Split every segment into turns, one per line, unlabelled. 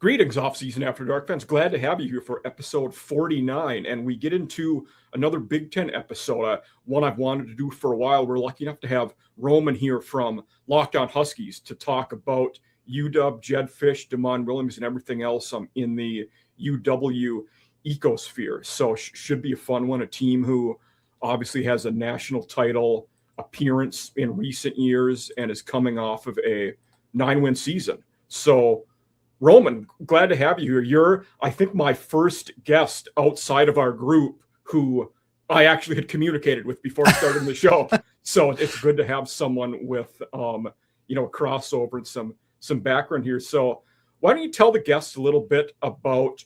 Greetings, Off-Season After Dark fans. Glad to have you here for episode 49. And we get into another Big Ten episode, one I've wanted to do for a while. We're lucky enough to have Roman here from Locked On Huskies to talk about UW, Jedd Fisch, Damon Williams, and everything else in the UW ecosphere. So should be a fun one. A team who obviously has a national title appearance in recent years and is coming off of a 9-win season. So Roman, glad to have you here. You're, I think, my first guest outside of our group who I actually had communicated with before starting the show. So it's good to have someone with, a crossover and some background here. So why don't you tell the guests a little bit about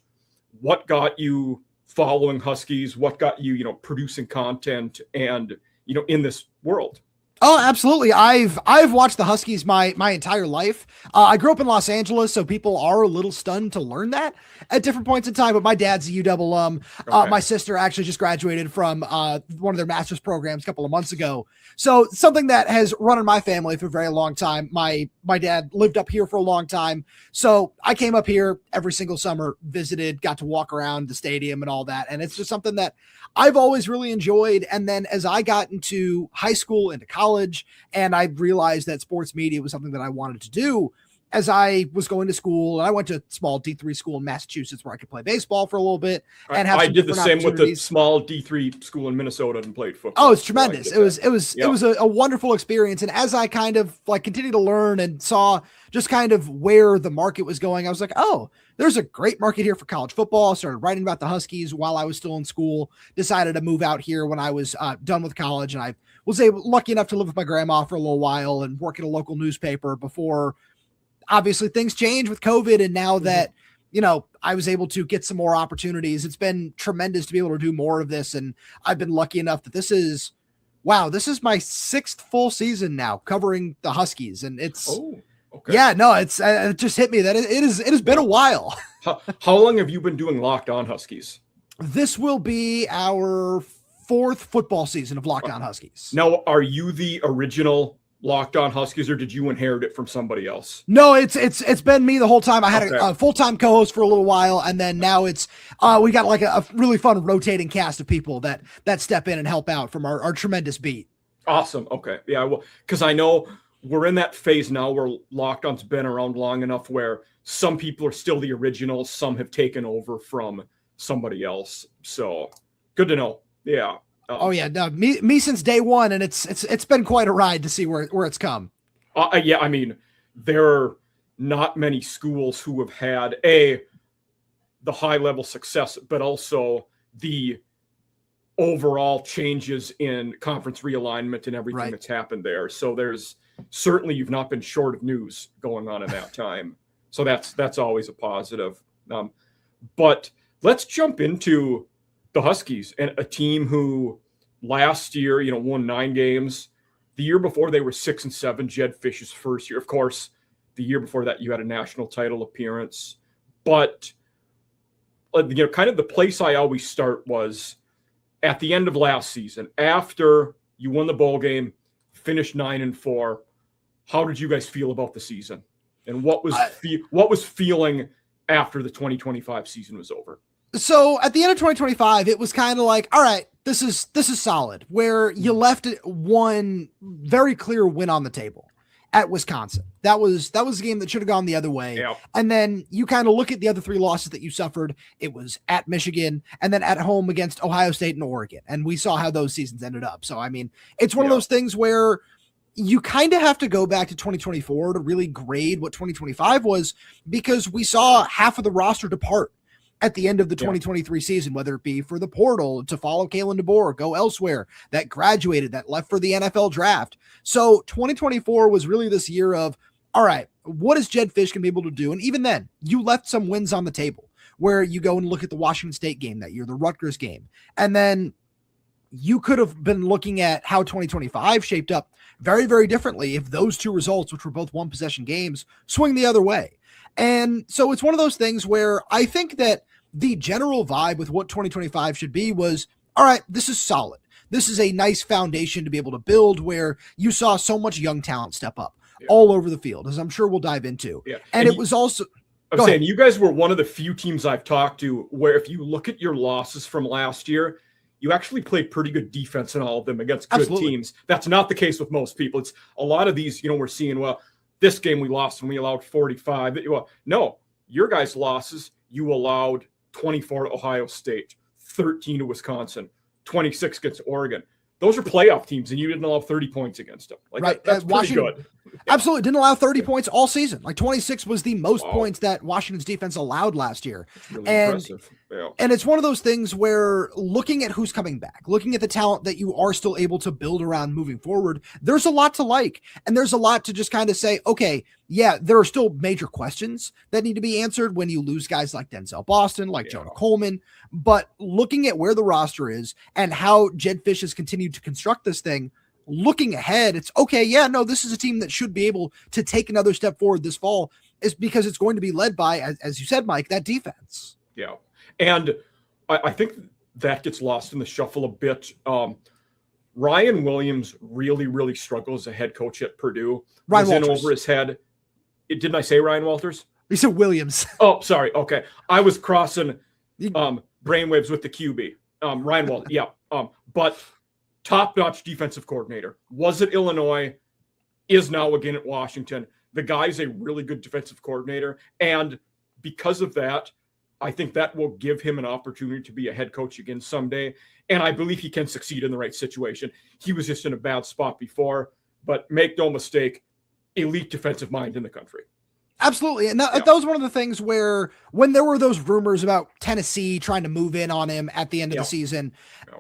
what got you following Huskies, what got you, producing content and, in this world?
Oh, absolutely. I've watched the Huskies my entire life. I grew up in Los Angeles, so people are a little stunned to learn that at different points in time. But my dad's a UW alum. Okay. My sister actually just graduated from one of their master's programs a couple of months ago. So something that has run in my family for a very long time. My dad lived up here for a long time. So I came up here every single summer, visited, got to walk around the stadium and all that. And it's just something that I've always really enjoyed. And then as I got into high school, into college, and I realized that sports media was something that I wanted to do, as I was going to school, and I went to a small D3 school in Massachusetts where I could play baseball for a little bit. And
I did the same with the small D3 school in Minnesota and played football.
Oh, it's tremendous. It was a wonderful experience. And as I kind of continued to learn and saw just kind of where the market was going, I was like, oh, there's a great market here for college football. I started writing about the Huskies while I was still in school, decided to move out here when I was done with college. And I was lucky enough to live with my grandma for a little while and work at a local newspaper before obviously things change with COVID. And now that, I was able to get some more opportunities, it's been tremendous to be able to do more of this. And I've been lucky enough that this is my 6th full season now covering the Huskies. And it's, okay. Yeah, no, it's, it just hit me that it has been a while.
How long have you been doing Locked On Huskies?
This will be our 4th football season of Locked On Huskies.
Now, are you the original Locked On Huskies, or did you inherit it from somebody else?
No, it's been me the whole time. I had a full-time co-host for a little while, and then now it's we got like a really fun rotating cast of people that step in and help out from our tremendous beat.
Awesome. Okay. Yeah, well, because I know we're in that phase now where Locked On's been around long enough where some people are still the originals, some have taken over from somebody else. So good to know. Yeah.
No, me since day one, and it's been quite a ride to see where it's come.
Yeah, I mean, there are not many schools who have had the high level success, but also the overall changes in conference realignment and everything that's happened there. So there's certainly, you've not been short of news going on in that time. So that's always a positive. But let's jump into the Huskies, and a team who last year, won 9 games. The year before they were 6-7, Jedd Fisch's first year. Of course, the year before that, you had a national title appearance. But, kind of the place I always start was at the end of last season, after you won the bowl game, finished 9-4. How did you guys feel about the season? And what was feeling after the 2025 season was over?
So at the end of 2025, it was kind of like, all right, this is solid, where you left one very clear win on the table at Wisconsin. That was a game that should have gone the other way.
Yep.
And then you kind of look at the other 3 losses that you suffered. It was at Michigan and then at home against Ohio State and Oregon. And we saw how those seasons ended up. So, I mean, it's one of those things where you kind of have to go back to 2024 to really grade what 2025 was, because we saw half of the roster depart at the end of the 2023 season, whether it be for the portal, to follow Kalen DeBoer, go elsewhere, that graduated, that left for the NFL draft. So 2024 was really this year of, all right, what is Jedd Fisch going to be able to do? And even then, you left some wins on the table where you go and look at the Washington State game that year, the Rutgers game. And then you could have been looking at how 2025 shaped up very, very differently if those 2 results, which were both 1-possession games, swing the other way. And so it's one of those things where I think that the general vibe with what 2025 should be was, all right, this is solid. This is a nice foundation to be able to build, where you saw so much young talent step up all over the field, as I'm sure we'll dive into.
Yeah.
And it was also,
I'm saying you guys were one of the few teams I've talked to where if you look at your losses from last year, you actually played pretty good defense in all of them against good teams. That's not the case with most people. It's a lot of these, we're seeing, well, this game we lost and we allowed 45. Well, no, your guys' losses, you allowed 24 to Ohio State, 13 to Wisconsin, 26 against Oregon. Those are playoff teams, and you didn't allow 30 points against them. Like that's pretty good.
Absolutely. Didn't allow 30 points all season. Like 26 was the most points that Washington's defense allowed last year.
That's really impressive. Yeah.
And it's one of those things where looking at who's coming back, looking at the talent that you are still able to build around moving forward, there's a lot to like. And there's a lot to just kind of say, okay, yeah, there are still major questions that need to be answered when you lose guys like Denzel Boston, like Jonah Coleman. But looking at where the roster is and how Jedd Fisch has continued to construct this thing, looking ahead, it's okay. Yeah, no, this is a team that should be able to take another step forward this fall, is because it's going to be led by, as you said, Mike, that defense.
Yeah. And I think that gets lost in the shuffle a bit. Ryan Williams really, really struggles as a head coach at Purdue.
Ryan Walters.
In over his head. Didn't I say Ryan Walters?
You said Williams.
Oh, sorry. Okay. I was crossing brainwaves with the QB. Ryan Walters. Yeah. But top-notch defensive coordinator. Was at Illinois, is now again at Washington. The guy's a really good defensive coordinator. And because of that, I think that will give him an opportunity to be a head coach again someday. And I believe he can succeed in the right situation. He was just in a bad spot before. But make no mistake, elite defensive mind in the country.
Absolutely. And that was one of the things where when there were those rumors about Tennessee trying to move in on him at the end of the season,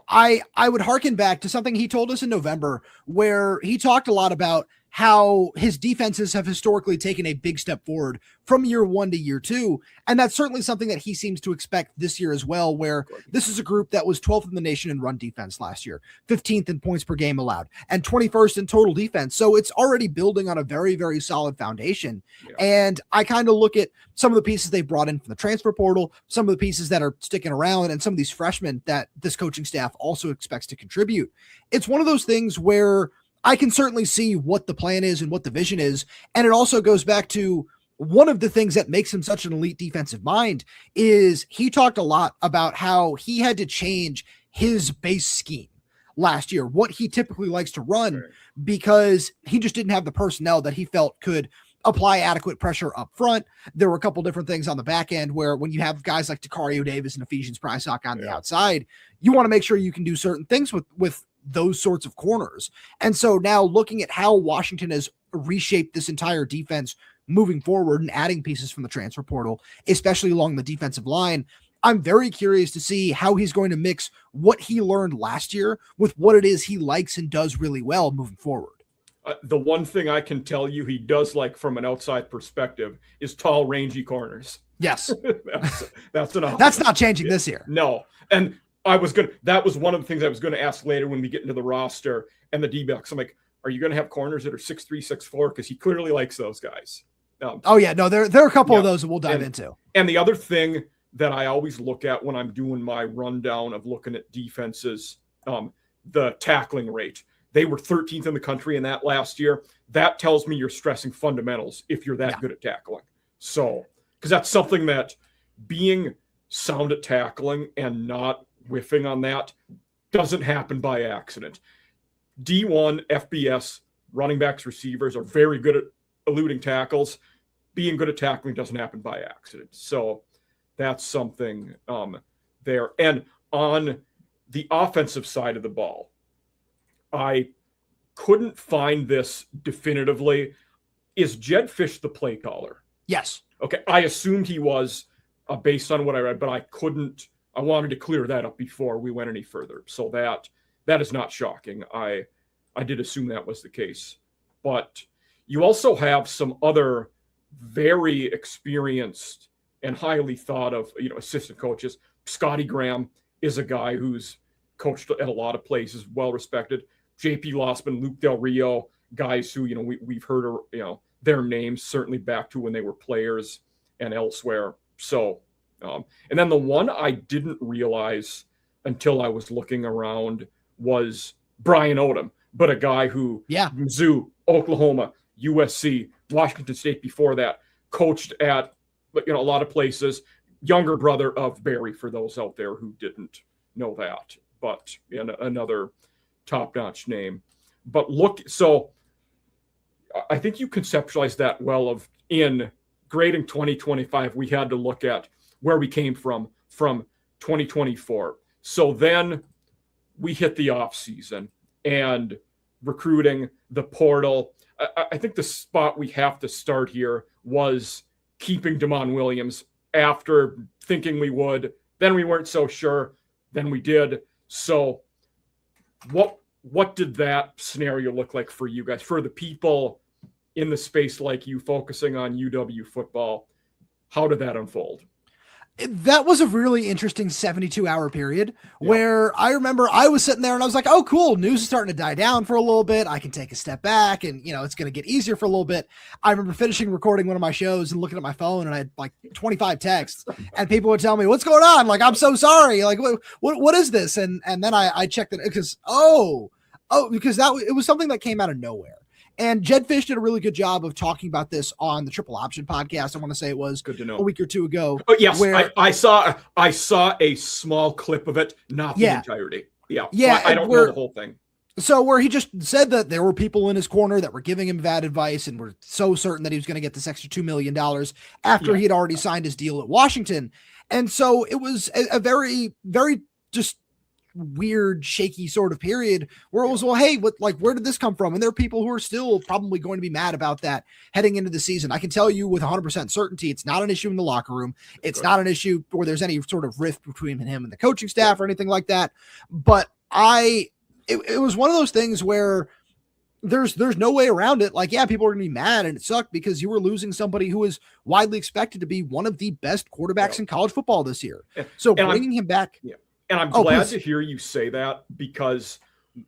I would hearken back to something he told us in November, where he talked a lot about how his defenses have historically taken a big step forward from year 1 to year 2. And that's certainly something that he seems to expect this year as well, where this is a group that was 12th in the nation in run defense last year, 15th in points per game allowed, and 21st in total defense. So it's already building on a very, very solid foundation. Yeah. And I kind of look at some of the pieces they brought in from the transfer portal, some of the pieces that are sticking around, and some of these freshmen that this coaching staff also expects to contribute. It's one of those things where I can certainly see what the plan is and what the vision is. And it also goes back to one of the things that makes him such an elite defensive mind is he talked a lot about how he had to change his base scheme last year, what he typically likes to run, because he just didn't have the personnel that he felt could apply adequate pressure up front. There were a couple different things on the back end where when you have guys like Takario Davis and Ephesians Prysock on the outside, you want to make sure you can do certain things with those sorts of corners. And so now looking at how Washington has reshaped this entire defense moving forward and adding pieces from the transfer portal, especially along the defensive line, I'm very curious to see how he's going to mix what he learned last year with what it is he likes and does really well moving forward.
The one thing I can tell you he does like from an outside perspective is tall, rangy corners.
Yes.
That's
not changing this year.
No. And that was one of the things I was going to ask later when we get into the roster and the D-backs. I'm like, are you going to have corners that are 6'3", 6'4"? Because he clearly likes those guys.
There are a couple of those that we'll dive into.
And the other thing that I always look at when I'm doing my rundown of looking at defenses, the tackling rate. They were 13th in the country in that last year. That tells me you're stressing fundamentals if you're that good at tackling. So, because that's something that being sound at tackling and not whiffing on that doesn't happen by accident. D1, FBS, running backs, receivers are very good at eluding tackles. Being good at tackling doesn't happen by accident. So that's something there. And on the offensive side of the ball, I couldn't find this definitively. Is Jedd Fisch the play caller?
Yes.
Okay. I assumed he was based on what I read, but I wanted to clear that up before we went any further. So that is not shocking. I did assume that was the case. But you also have some other very experienced and highly thought of, assistant coaches. Scotty Graham is a guy who's coached at a lot of places, well respected. JP Lossman, Luke Del Rio, guys who, we've heard, their names certainly back to when they were players and elsewhere. So, and then the one I didn't realize until I was looking around was Brian Odom, but a guy who, Mizzou, Oklahoma, USC, Washington State before that, coached at a lot of places. Younger brother of Barry, for those out there who didn't know that, but another top-notch name. But so I think you conceptualized that well. Of in grading 2025, we had to look at where we came from 2024. So then we hit the off season and recruiting, the portal. I think the spot we have to start here was keeping Damon Williams after thinking we would. Then we weren't so sure. Then we did. So what did that scenario look like for you guys, for the people in the space like you focusing on UW football? How did that unfold?
That was a really interesting 72-hour period where I remember I was sitting there and I was like, oh, cool. News is starting to die down for a little bit. I can take a step back and, it's going to get easier for a little bit. I remember finishing recording one of my shows and looking at my phone and I had like 25 texts and people would tell me, what's going on? Like, I'm so sorry. Like, what is this? And then I checked it because, because it was something that came out of nowhere. And Jedd Fisch did a really good job of talking about this on the Triple Option podcast. I want to say it was
good to know.
A week or two ago.
Oh, yes, where I saw a small clip of it, not the entirety. Yeah, I don't know the whole thing.
So where he just said that there were people in his corner that were giving him bad advice and were so certain that he was going to get this extra $2 million after he had already signed his deal at Washington. And so it was a very, very just weird, shaky sort of period where it was, well, hey, where did this come from? And there are people who are still probably going to be mad about that heading into the season. I can tell you with 100% certainty, it's not an issue in the locker room. It's not an issue where there's any sort of rift between him and the coaching staff or anything like that. But it was one of those things where there's no way around it. Like, yeah, people are going to be mad and it sucked because you were losing somebody who is widely expected to be one of the best quarterbacks in college football this year. So bringing him back.
Yeah. And I'm glad to hear you say that, because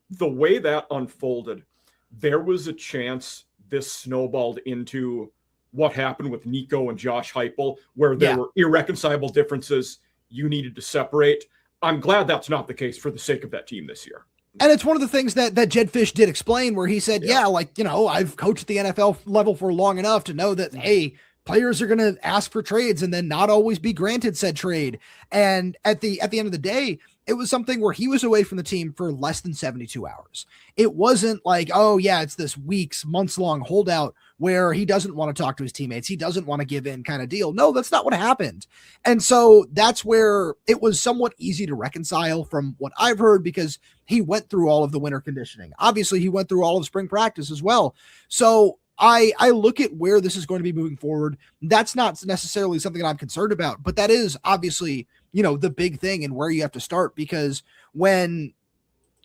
the way that unfolded, there was a chance this snowballed into what happened with Nico and Josh Heupel, where there were irreconcilable differences you needed to separate. I'm glad that's not the case for the sake of that team this year.
And it's one of the things that Jedd Fisch did explain, where he said, I've coached at the NFL level for long enough to know that, hey, players are going to ask for trades and then not always be granted said trade. And at the end of the day, it was something where he was away from the team for less than 72 hours. It wasn't like, it's this weeks, months long holdout where he doesn't want to talk to his teammates. He doesn't want to give in kind of deal. No, that's not what happened. And so that's where it was somewhat easy to reconcile from what I've heard, because he went through all of the winter conditioning. Obviously he went through all of spring practice as well. So I look at where this is going to be moving forward. That's not necessarily something that I'm concerned about, but that is obviously, the big thing and where you have to start, because when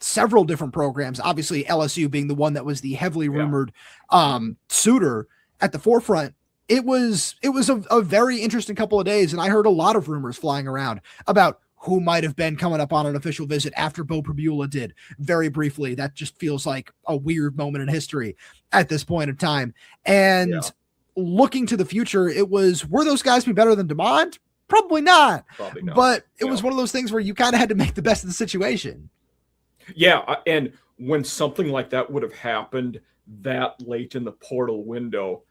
several different programs, obviously LSU being the one that was the heavily rumored suitor at the forefront, it was a very interesting couple of days. And I heard a lot of rumors flying around about who might have been coming up on an official visit after Bo Pribula did very briefly. That just feels like a weird moment in history at this point in time. And looking to the future, were those guys be better than DeMond? Probably not. But it was one of those things where you kind of had to make the best of the situation.
Yeah. And when something like that would have happened that late in the portal window,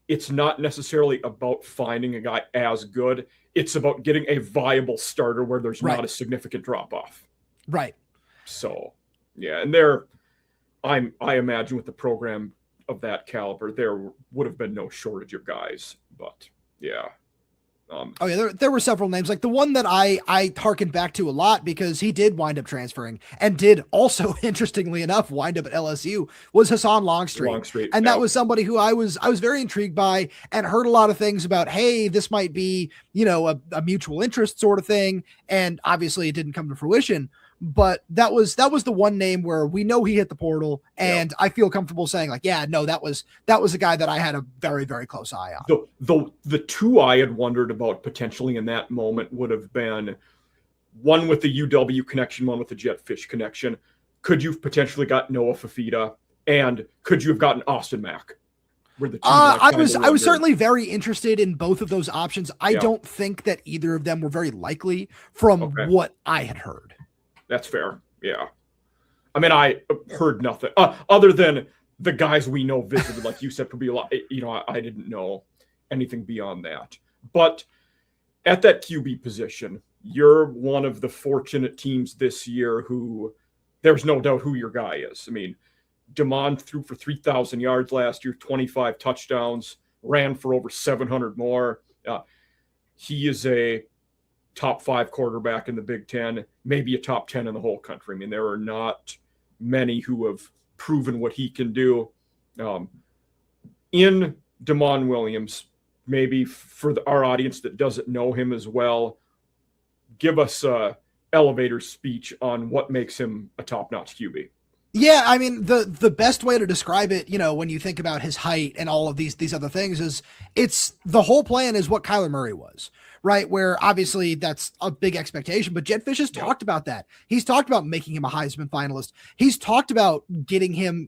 it's not necessarily about finding a guy as good. It's about getting a viable starter where there's not a significant drop off.
Right.
So, and I imagine with the program of that caliber, there would have been no shortage of guys, but
there were several names. Like the one that I harkened back to a lot, because he did wind up transferring and did also, interestingly enough, wind up at LSU, was Hassan Longstreet. And that was somebody who I was very intrigued by and heard a lot of things about, hey, this might be, a mutual interest sort of thing. And obviously it didn't come to fruition. But that was the one name where we know he hit the portal, and I feel comfortable saying that was a guy that I had a very, very close eye on.
The two I had wondered about potentially in that moment would have been one with the UW connection, one with the Jedd Fisch connection. Could you have potentially got Noah Fafita, and could you have gotten Austin Mack?
I was certainly very interested in both of those options. I don't think that either of them were very likely from what I had heard.
That's fair. Yeah. I mean, I heard nothing other than the guys we know visited, like you said, probably a lot. I didn't know anything beyond that. But at that QB position, you're one of the fortunate teams this year who there's no doubt who your guy is. I mean, Damon threw for 3,000 yards last year, 25 touchdowns, ran for over 700 more. He is a top 5 quarterback in the Big Ten, maybe a top 10 in the whole country. I mean, there are not many who have proven what he can do. In Damon Williams, maybe for our audience that doesn't know him as well, give us a elevator speech on what makes him a top-notch QB.
Yeah, I mean, the best way to describe it, when you think about his height and all of these other things, is it's the whole plan is what Kyler Murray was, right? Where obviously that's a big expectation, but Jedd Fisch has talked about that. He's talked about making him a Heisman finalist. He's talked about getting him,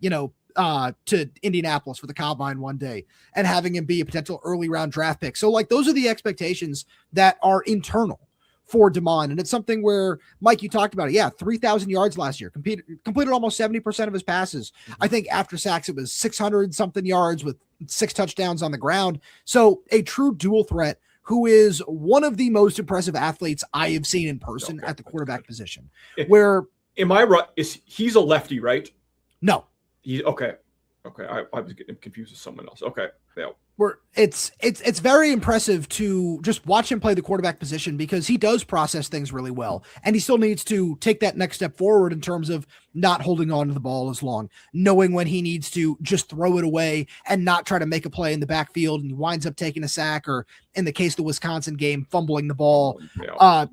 to Indianapolis for the combine one day and having him be a potential early round draft pick. So like those are the expectations that are internal for Damon. And it's something where, Mike, you talked about it. Yeah, 3,000 yards last year, completed almost 70% of his passes. I think after sacks, it was 600 something yards with 6 touchdowns on the ground. So a true dual threat who is one of the most impressive athletes I have seen in person at the quarterback position. Where
am I right? He's a lefty, right?
No.
Okay. I was getting confused with someone else. Okay. Yeah.
Where it's very impressive to just watch him play the quarterback position because he does process things really well. And he still needs to take that next step forward in terms of not holding on to the ball as long, knowing when he needs to just throw it away and not try to make a play in the backfield. And he winds up taking a sack, or in the case of the Wisconsin game, fumbling the ball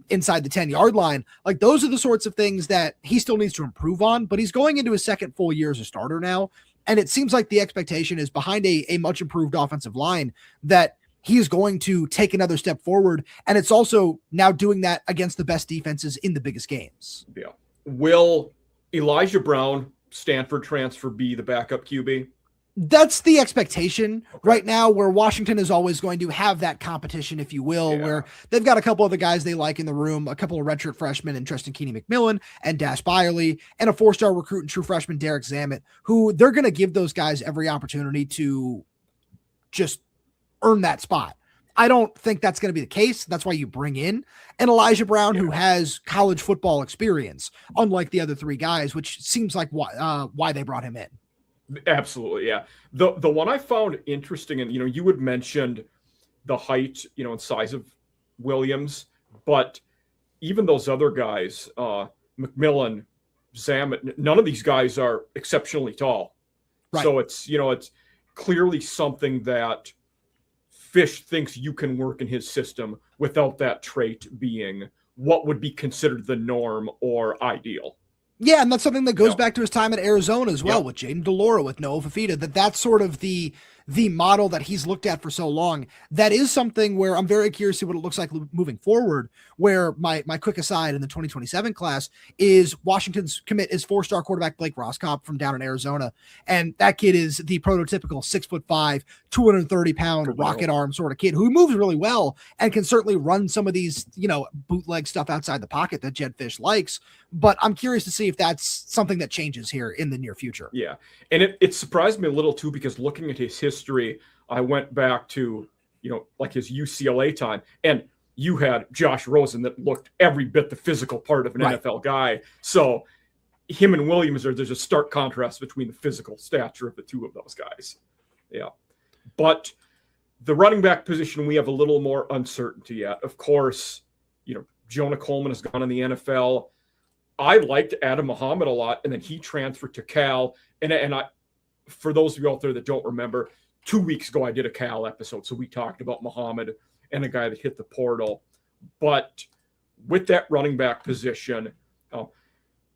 inside the 10-yard line. Like those are the sorts of things that he still needs to improve on, but he's going into his second full year as a starter now. And it seems like the expectation is behind a much improved offensive line that he is going to take another step forward. And it's also now doing that against the best defenses in the biggest games.
Yeah. Will Elijah Brown, Stanford transfer, be the backup QB?
That's the expectation right now, where Washington is always going to have that competition, if you will, where they've got a couple of the guys they like in the room, a couple of redshirt freshmen in Tristan Keeney-McMillan and Dash Byerly, and a 4-star recruit and true freshman Derek Zammit, who they're going to give those guys every opportunity to just earn that spot. I don't think that's going to be the case. That's why you bring in an Elijah Brown who has college football experience, unlike the other 3 guys, which seems like why they brought him in.
Absolutely, yeah. The one I found interesting, and you had mentioned the height, and size of Williams, but even those other guys, McMillan, Zammit, none of these guys are exceptionally tall. Right. So it's clearly something that Fisch thinks you can work in his system without that trait being what would be considered the norm or ideal.
Yeah, and that's something that goes back to his time at Arizona as well with Jaden DeLauro, with Noah Fafita, that's sort of the model that he's looked at for so long. That is something where I'm very curious to see what it looks like moving forward, where my quick aside in the 2027 class is Washington's commit is 4-star quarterback Blake Roscoff from down in Arizona. And that kid is the prototypical 6'5", 230-pound rocket arm sort of kid who moves really well and can certainly run some of these, bootleg stuff outside the pocket that Jedd Fisch likes. But I'm curious to see if that's something that changes here in the near future.
Yeah. And it surprised me a little too, because looking at his history, I went back to, like his UCLA time, and you had Josh Rosen that looked every bit the physical part of an NFL guy. So him and Williams, there's a stark contrast between the physical stature of the two of those guys. Yeah. But the running back position, we have a little more uncertainty at. Of course, Jonah Coleman has gone in the NFL. I liked Adam Muhammad a lot, and then he transferred to Cal. And I, for those of you out there that don't remember, 2 weeks ago I did a Cal episode, so we talked about Muhammad and a guy that hit the portal. But with that running back position,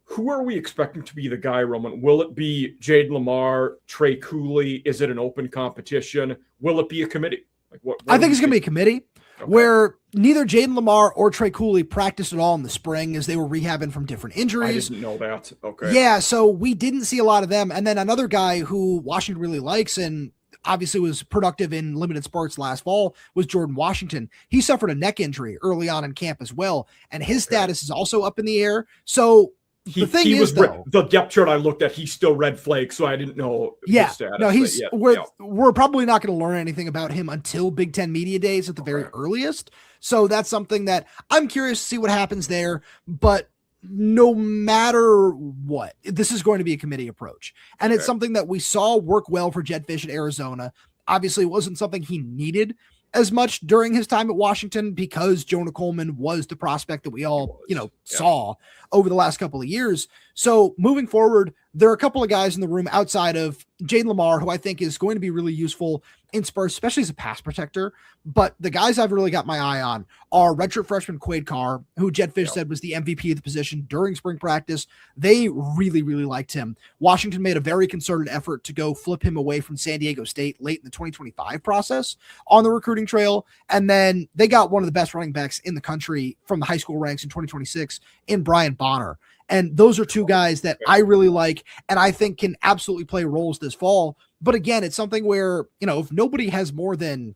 who are we expecting to be the guy, Roman? Will it be Jade Lamar, Trey Cooley? Is it an open competition? Will it be a committee? What
I think it's going to be a committee. Where neither Jaden Lamar or Trey Cooley practiced at all in the spring as they were rehabbing from different injuries.
I didn't know that. Okay.
Yeah, so we didn't see a lot of them. And then another guy who Washington really likes and obviously was productive in limited spurts last fall was Jordan Washington. He suffered a neck injury early on in camp as well, and his status is also up in the air. So The thing
he
is,
was
though,
the depth chart I looked at, he's still red flag, so I didn't know
yeah,
his status.
no, he's
yet.
we're probably not going to learn anything about him until Big Ten Media Days at the very earliest. So that's something that I'm curious to see what happens there. But no matter what, this is going to be a committee approach, and it's something that we saw work well for Jedd Fisch at Arizona. Obviously, it wasn't something he needed as much during his time at Washington because Jonah Coleman was the prospect that we all, saw over the last couple of years. So moving forward, there are a couple of guys in the room outside of Jaden Lamar, who I think is going to be really useful in Spurs, especially as a pass protector. But the guys I've really got my eye on are redshirt freshman Quade Carr, who Jedd Fisch said was the MVP of the position during spring practice. They really, really liked him. Washington made a very concerted effort to go flip him away from San Diego State late in the 2025 process on the recruiting trail. And then they got one of the best running backs in the country from the high school ranks in 2026 in Brian Bonner. And those are two guys that I really like and I think can absolutely play roles this fall. But again, it's something where, if nobody has more than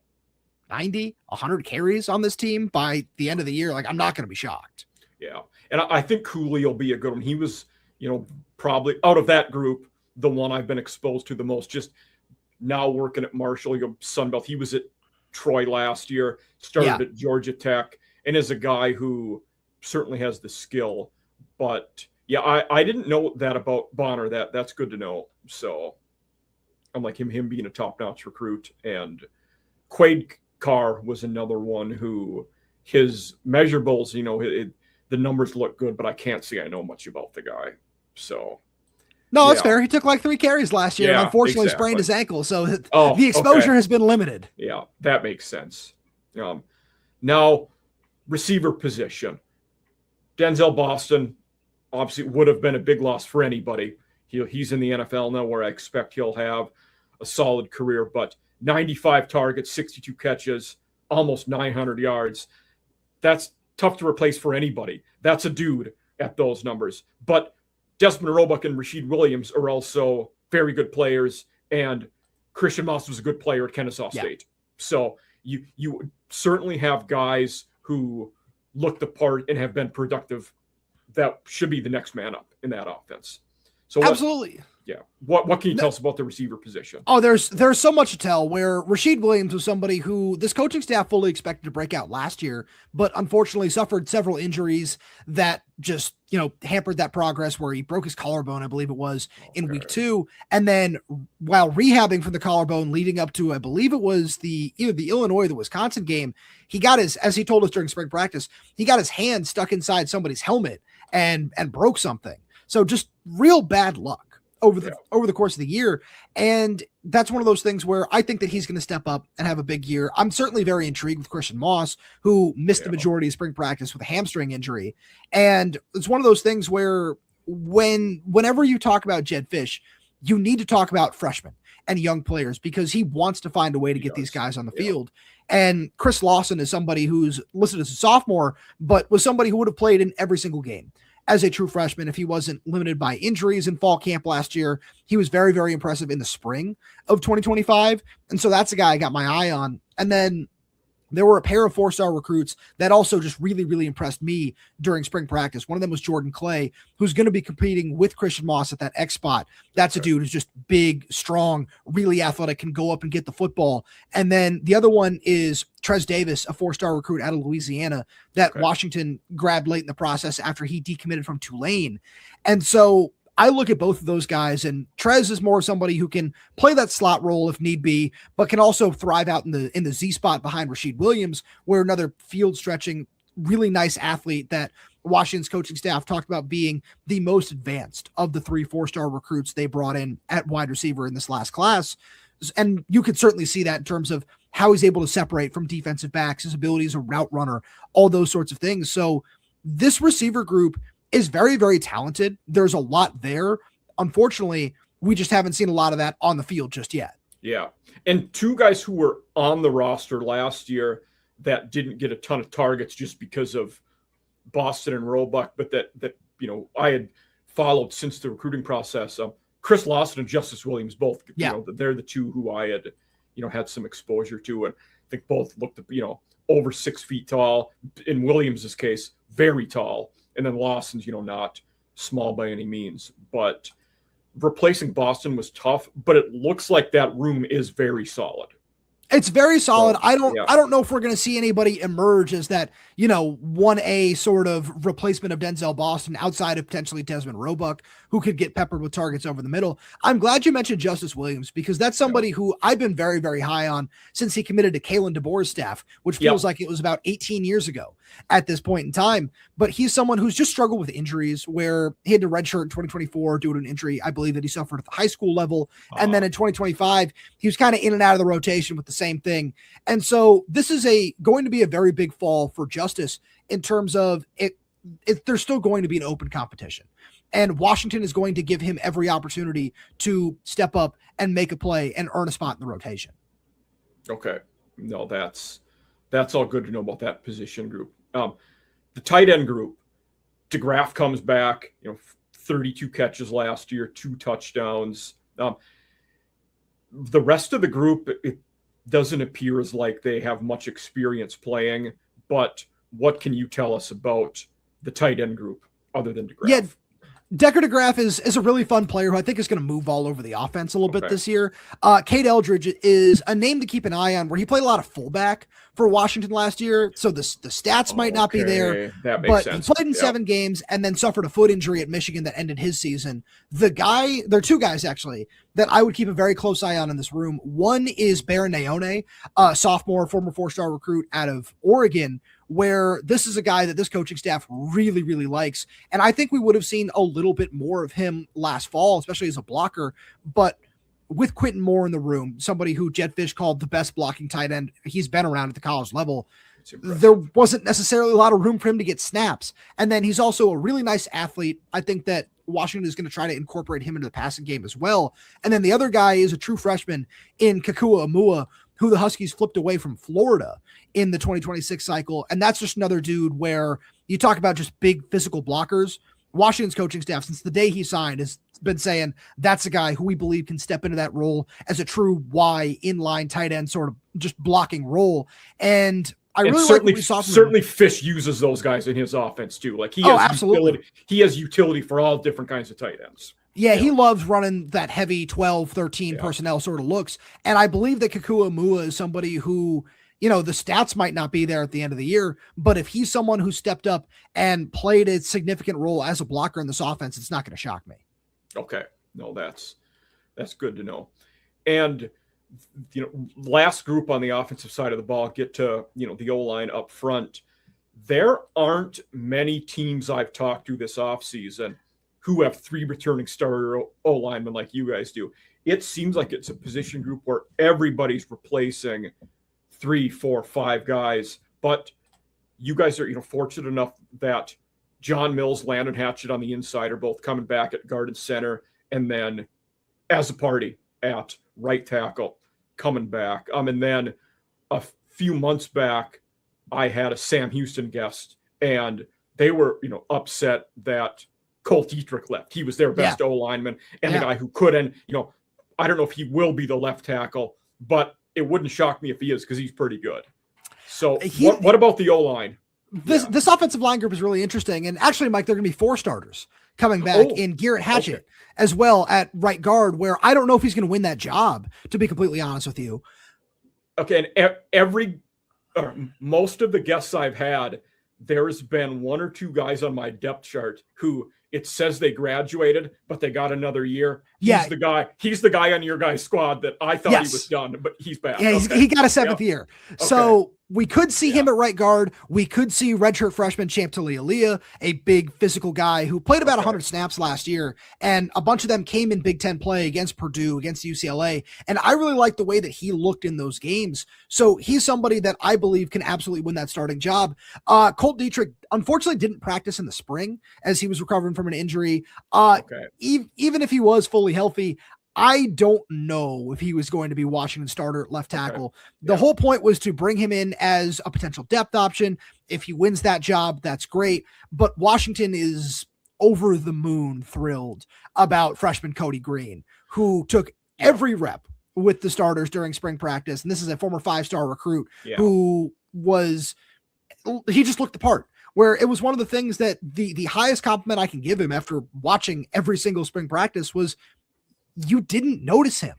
90, 100 carries on this team by the end of the year, I'm not going to be shocked.
Yeah. And I think Cooley will be a good one. He was, probably out of that group, the one I've been exposed to the most, just now working at Marshall, Sunbelt. He was at Troy last year, started at Georgia Tech, and is a guy who certainly has the skill. But yeah, I didn't know that about Bonner. That's good to know. So I'm like him being a top-notch recruit. And Quade Carr was another one who his measurables, the numbers look good, but I can't say I know much about the guy. So
no, that's fair. He took 3 carries last year and unfortunately sprained his ankle. So the exposure has been limited.
Yeah, that makes sense. Now, receiver position. Denzel Boston obviously would have been a big loss for anybody. He's in the NFL now where I expect he'll have a solid career, but 95 targets, 62 catches, almost 900 yards. That's tough to replace for anybody. That's a dude at those numbers. But Desmond Roebuck and Rashid Williams are also very good players, and Christian Moss was a good player at Kennesaw State. So you certainly have guys who look the part and have been productive that should be the next man up in that offense. So
absolutely.
What can you tell us about the receiver position?
Oh, there's so much to tell, where Rashid Williams was somebody who this coaching staff fully expected to break out last year, but unfortunately suffered several injuries that just, hampered that progress, where he broke his collarbone, I believe it was, in week 2. And then while rehabbing from the collarbone leading up to, I believe it was either the Illinois or the Wisconsin game, he got as he told us during spring practice, he got his hand stuck inside somebody's helmet and broke something. So just real bad luck over the course of the year. And that's one of those things where I think that he's going to step up and have a big year. I'm certainly very intrigued with Christian Moss, who missed the majority of spring practice with a hamstring injury. And it's one of those things where whenever you talk about Jedd Fisch, you need to talk about freshmen and young players, because he wants to find a way to get these guys on the field. And Chris Lawson is somebody who's listed as a sophomore, but was somebody who would have played in every single game as a true freshman if he wasn't limited by injuries in fall camp last year. He was very, very impressive in the spring of 2025. And so that's a guy I got my eye on. And then there were a pair of 4-star recruits that also just really, really impressed me during spring practice. One of them was Jordan Clay, who's going to be competing with Christian Moss at that X spot. That's a dude who's just big, strong, really athletic, can go up and get the football. And then the other one is Trez Davis, a 4-star recruit out of Louisiana that Washington grabbed late in the process after he decommitted from Tulane. And so I look at both of those guys, and Trez is more somebody who can play that slot role if need be, but can also thrive out in the Z spot behind Rashid Williams, where another field stretching, really nice athlete that Washington's coaching staff talked about being the most advanced of the 3 4-star recruits they brought in at wide receiver in this last class. And you could certainly see that in terms of how he's able to separate from defensive backs, his ability as a route runner, all those sorts of things. So this receiver group is very, very talented. There's a lot there. Unfortunately, we just haven't seen a lot of that on the field just yet. Yeah.
And 2 guys who were on the roster last year that didn't get a ton of targets just because of Boston and Roebuck, but that I had followed since the recruiting process. Chris Lawson and Justice Williams, both, they're the 2 who I had, had some exposure to. And I think both looked, over 6 feet tall. In Williams's case, very tall. And then Lawson's, not small by any means, but replacing Boston was tough, but it looks like that room is very solid.
It's very solid.
So,
I don't know if we're going to see anybody emerge as that, 1A sort of replacement of Denzel Boston outside of potentially Desmond Roebuck, who could get peppered with targets over the middle. I'm glad you mentioned Justice Williams, because that's somebody who I've been very, very high on since he committed to Kalen DeBoer's staff, which feels like it was about 18 years ago at this point in time. But he's someone who's just struggled with injuries, where he had to redshirt in 2024 due to an injury, I believe, that he suffered at the high school level. And then in 2025, he was kind of in and out of the rotation with the same thing. And so this is going to be a very big fall for Justice in terms of it. There's still going to be an open competition, and Washington is going to give him every opportunity to step up and make a play and earn a spot in the rotation.
Okay. No, that's all good to know about that position group. The tight end group, DeGraff comes back, 32 catches last year, 2 touchdowns. The rest of the group, it doesn't appear as like they have much experience playing, but what can you tell us about the tight end group other than DeGraff?
Yeah, Decker DeGraff is a really fun player who I think is going to move all over the offense a little bit this year. Cade Eldridge is a name to keep an eye on, where he played a lot of fullback for Washington last year, so the stats might not be there.
That makes
but
sense.
He played in 7 games and then suffered a foot injury at Michigan that ended his season. There are 2 guys, actually, that I would keep a very close eye on in this room. One is Baron Naone, a sophomore, former 4-star recruit out of Oregon, where this is a guy that this coaching staff really, really likes. And I think we would have seen a little bit more of him last fall, especially as a blocker. But with Quentin Moore in the room, somebody who Jedd Fisch called the best blocking tight end he's been around at the college level, there wasn't necessarily a lot of room for him to get snaps. And then he's also a really nice athlete. I think that Washington is going to try to incorporate him into the passing game as well. And then the other guy is a true freshman in Kakua Amua, who the Huskies flipped away from Florida in the 2026 cycle. And that's just another dude where you talk about just big physical blockers. Washington's coaching staff, since the day he signed, has been saying that's a guy who we believe can step into that role as a true Y inline tight end, sort of just blocking role. And I really like what we saw from
certainly Fisch uses those guys in his offense too. Like he has utility. He has utility for all different kinds of tight ends.
Yeah, he loves running that heavy 12, 13 personnel sort of looks. And I believe that Kakua Mua is somebody who, the stats might not be there at the end of the year, but if he's someone who stepped up and played a significant role as a blocker in this offense, it's not going to shock me.
Okay. No, that's good to know. And, last group on the offensive side of the ball, get to, the O-line up front. There aren't many teams I've talked to this offseason who have 3 returning starter O-linemen like you guys do. It seems like it's a position group where everybody's replacing 3, 4, 5 guys. But you guys are, fortunate enough that John Mills, Landon Hatchett on the inside are both coming back at guard and center, and then as a party at right tackle coming back. And then a few months back, I had a Sam Houston guest, and they were, upset that Colt Dietrich left. He was their best O-lineman and the guy who couldn't, I don't know if he will be the left tackle, but it wouldn't shock me if he is, because he's pretty good. So what about the O-line?
This offensive line group is really interesting. And actually, Mike, there are going to be 4 starters coming back in Garrett Hatchett as well at right guard, where I don't know if he's going to win that job, to be completely honest with you.
Okay. And most of the guests I've had, there's been 1 or 2 guys on my depth chart who it says they graduated, but they got another year. He's the guy on your guys' squad that I thought he was done, but he's back.
Yeah, he got a 7th year. So we could see him at right guard. We could see redshirt freshman Champ Talialia, a big physical guy who played about 100 snaps last year, and a bunch of them came in Big Ten play against Purdue, against UCLA, and I really like the way that he looked in those games. So he's somebody that I believe can absolutely win that starting job. Colt Dietrich, unfortunately, didn't practice in the spring as he was recovering from an injury. Even if he was fully healthy, I don't know if he was going to be Washington's starter at left tackle. The whole point was to bring him in as a potential depth option. If he wins that job, that's great. But Washington is over the moon thrilled about freshman Cody Green, who took every rep with the starters during spring practice. And this is a former 5-star recruit who he just looked the part. where it was one of the things that the highest compliment I can give him after watching every single spring practice was you didn't notice him.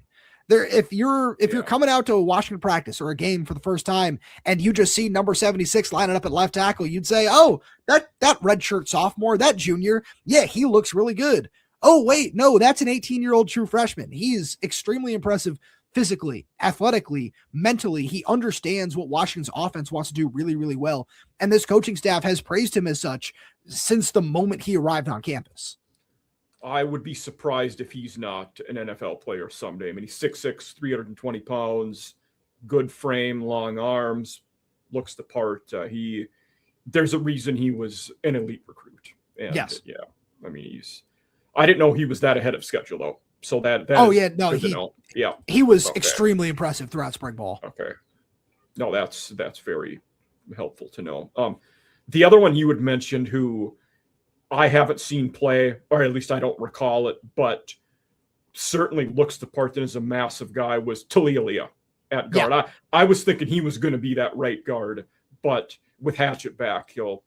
There, if you're coming out to a Washington practice or a game for the first time and you just see number 76 lining up at left tackle, you'd say, oh, that redshirt sophomore, that junior, yeah, he looks really good. Oh, wait, no, that's an 18-year-old true freshman. He's extremely impressive physically, athletically, mentally. He understands what Washington's offense wants to do really, really well. And this coaching staff has praised him as such since the moment he arrived on campus.
I would be surprised if he's not an NFL player someday. I mean, he's 6'6", 320 pounds, good frame, long arms, looks the part. There's a reason he was an elite recruit. And,
yes.
Yeah. I mean, I didn't know he was that ahead of schedule though. So that
he was extremely impressive throughout spring ball.
Okay. No, that's very helpful to know. The other one you had mentioned who I haven't seen play, or at least I don't recall it, but certainly looks the part and is a massive guy, was Talialia at guard. Yeah. I was thinking he was going to be that right guard, but with Hatchett back, he'll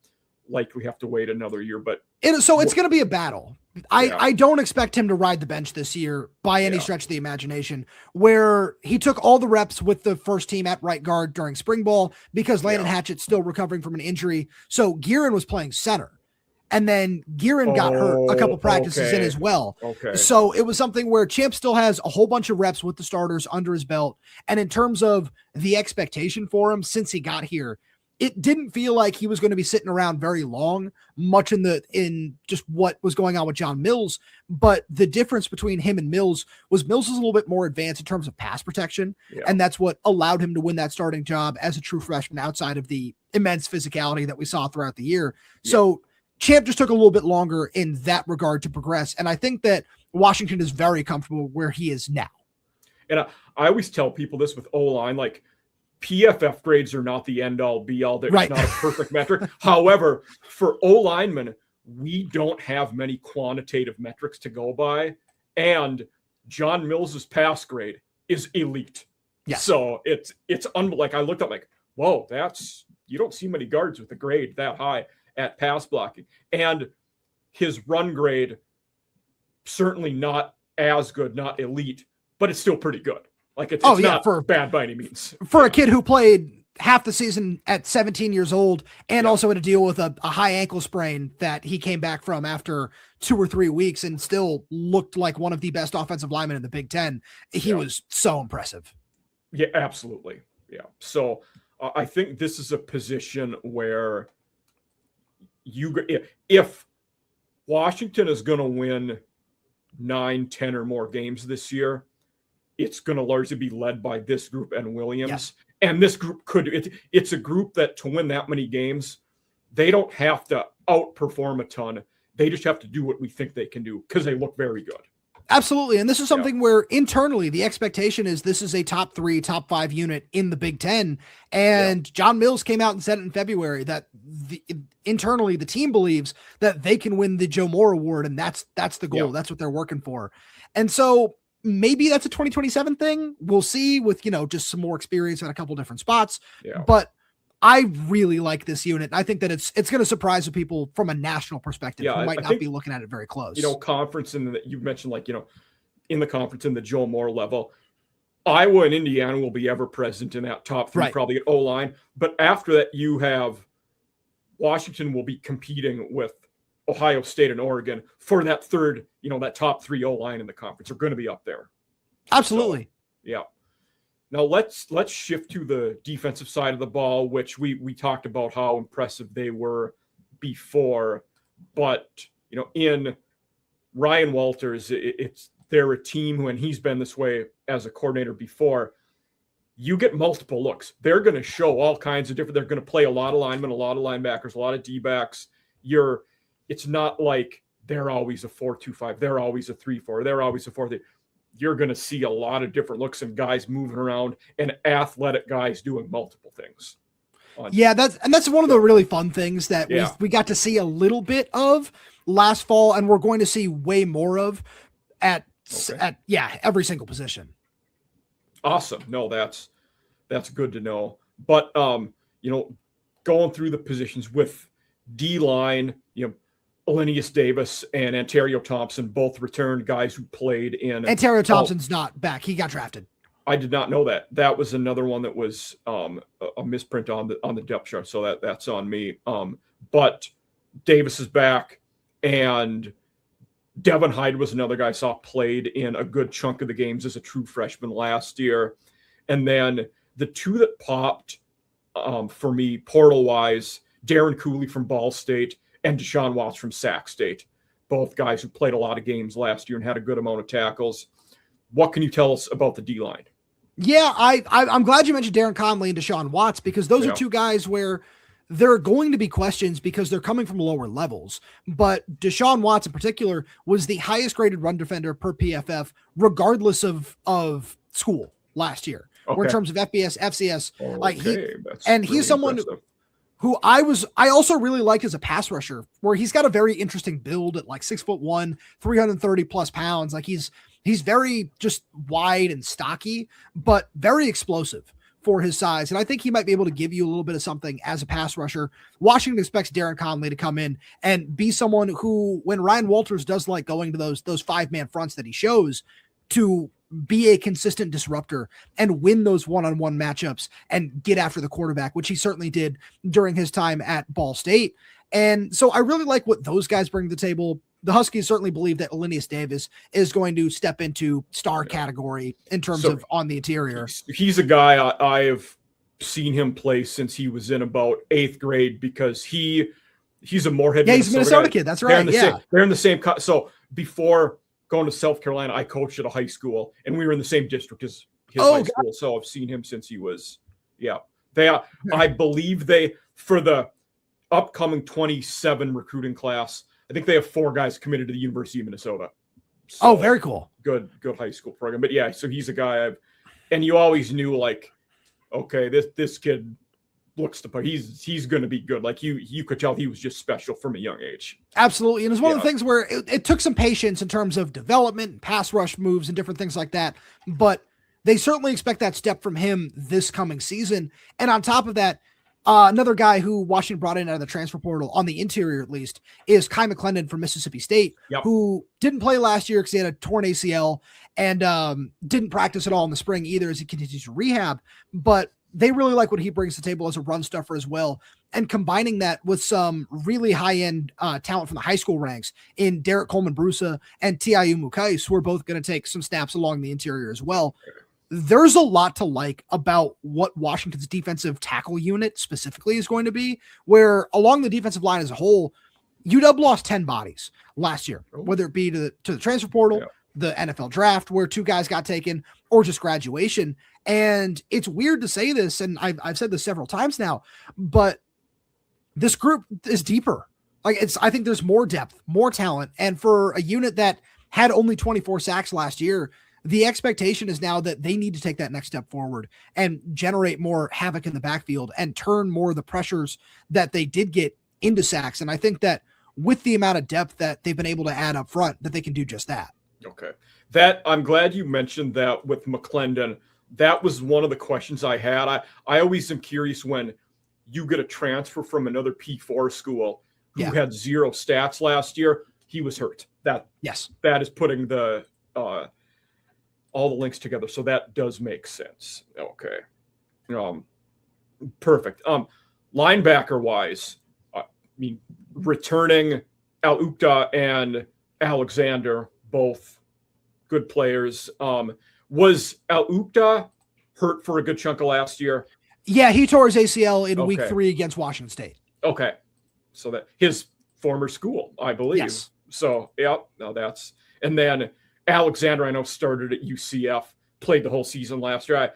likely have to wait another year. But
it's going to be a battle. I don't expect him to ride the bench this year by any stretch of the imagination, where he took all the reps with the first team at right guard during spring ball because Landon Hatchett's still recovering from an injury. So Guerin was playing center. And then Guerin got hurt a couple practices in as well.
Okay.
So it was something where Champ still has a whole bunch of reps with the starters under his belt. And in terms of the expectation for him since he got here, it didn't feel like he was going to be sitting around very long, much in just what was going on with John Mills. But the difference between him and Mills was a little bit more advanced in terms of pass protection. Yeah. And that's what allowed him to win that starting job as a true freshman outside of the immense physicality that we saw throughout the year. Yeah. So Champ just took a little bit longer in that regard to progress. And I think that Washington is very comfortable where he is now.
And I always tell people this with O-line, like PFF grades are not the end all be all. It's not a perfect metric. However, for O-linemen, we don't have many quantitative metrics to go by. And John Mills's pass grade is elite.
Yeah.
So it's like I looked up like, whoa, you don't see many guards with a grade that high at pass blocking. And his run grade, certainly not as good, not elite, but it's still pretty good. Like it's not bad by any means.
For a kid who played half the season at 17 years old and also had to deal with a high ankle sprain that he came back from after 2 or 3 weeks and still looked like one of the best offensive linemen in the Big Ten. He was so impressive.
Yeah, absolutely. Yeah. So I think this is a position where if Washington is going to win 9, 10 or more games this year, it's going to largely be led by this group and Williams. Yes. And this group it's a group that to win that many games, they don't have to outperform a ton. They just have to do what we think they can do because they look very good.
Absolutely. And this is something where internally the expectation is this is a top 3, top 5 unit in the Big Ten. And John Mills came out and said it in February that internally the team believes that they can win the Joe Moore Award. And that's the goal. That's what they're working for. And so maybe that's a 2027 thing. We'll see with, just some more experience in a couple different spots. Yeah. But I really like this unit. I think that it's going to surprise the people from a national perspective who might not be looking at it very close.
Conference and you mentioned in the conference in the Joe Moore level, Iowa and Indiana will be ever present in that top 3, probably at O-line. But after that, you have Washington will be competing with Ohio State and Oregon for that third, that top 3 O-line in the conference are going to be up there.
Absolutely.
So, yeah. Now let's shift to the defensive side of the ball, which we talked about how impressive they were before, but in Ryan Walters, they're a team who, and he's been this way as a coordinator before. You get multiple looks. They're going to show all kinds of different. They're going to play a lot of linemen, a lot of linebackers, a lot of D-backs. It's not like they're always a 4-2-5. They're always a 3-4. They're always a 4-3. You're going to see a lot of different looks and guys moving around and athletic guys doing multiple things.
That's one of the really fun things that we got to see a little bit of last fall, and we're going to see way more of at every single position.
Awesome. No, that's good to know. But going through the positions with D-line, Elenius Davis and Ontario Thompson both returned, guys who played in.
Ontario Thompson's not back. He got drafted.
I did not know that. That was another one that was a misprint on the depth chart, so that's on me. But Davis is back, and Devin Hyde was another guy I saw played in a good chunk of the games as a true freshman last year. And then the two that popped for me portal-wise, Darren Cooley from Ball State and Deshaun Watts from Sac State, both guys who played a lot of games last year and had a good amount of tackles. What can you tell us about the D-line?
Yeah, I'm glad you mentioned Darren Conley and Deshaun Watts, because those are two guys where there are going to be questions because they're coming from lower levels. But Deshaun Watts in particular was the highest graded run defender per PFF, regardless of school last year, or in terms of FBS, FCS. He's someone who I also really like as a pass rusher, where he's got a very interesting build at like 6'1", 330 plus pounds. Like he's very just wide and stocky, but very explosive for his size. And I think he might be able to give you a little bit of something as a pass rusher. Washington expects Darren Conley to come in and be someone who, when Ryan Walters does like going to those 5-man fronts that he shows, to be a consistent disruptor and win those one-on-one matchups and get after the quarterback, which he certainly did during his time at Ball State. And so I really like what those guys bring to the table. The Huskies certainly believe that Elenius Davis is going to step into star category in terms of on the interior.
He's a guy I have seen him play since he was in about 8th grade, because he's a Moorhead.
Yeah, he's a Minnesota kid. That's right.
They're in the same. So before going to South Carolina, I coached at a high school, and we were in the same district as his high school. So I've seen him since he was. Yeah, I believe for the upcoming 27 recruiting class, I think they have 4 guys committed to the University of Minnesota. So,
very cool.
Good high school program. But yeah, so he's a guy and you always knew, like, okay, this kid looks to play. He's going to be good. Like you could tell he was just special from a young age.
Absolutely. And it's one of the things where it took some patience in terms of development and pass rush moves and different things like that. But they certainly expect that step from him this coming season. And on top of that, another guy who Washington brought in out of the transfer portal, on the interior at least, is Kai McClendon from Mississippi State, who didn't play last year because he had a torn ACL and didn't practice at all in the spring either as he continues to rehab. But they really like what he brings to the table as a run stuffer as well. And combining that with some really high-end talent from the high school ranks in Derek Coleman-Brusa and Tiayu Mukais, who are both going to take some snaps along the interior as well. There's a lot to like about what Washington's defensive tackle unit specifically is going to be, where along the defensive line as a whole, UW lost 10 bodies last year, whether it be to the transfer portal, the NFL draft, where 2 guys got taken, or just graduation. And it's weird to say this, and I've said this several times now, but this group is deeper. I think there's more depth, more talent. And for a unit that had only 24 sacks last year, the expectation is now that they need to take that next step forward and generate more havoc in the backfield and turn more of the pressures that they did get into sacks. And I think that with the amount of depth that they've been able to add up front, that they can do just that.
Okay. I'm glad you mentioned that with McClendon. That was one of the questions I had. I always am curious when you get a transfer from another P4 school who had 0 stats last year. He was hurt. That is putting the all the links together. So that does make sense. Okay. Perfect. Linebacker wise, I mean, returning Al Ukta and Alexander, both good players. Was Al Ukta hurt for a good chunk of last year?
Yeah, he tore his ACL in week 3 against Washington State.
Okay. So that his former school, I believe.
Yes.
So, and then Alexander, I know, started at UCF, played the whole season last year.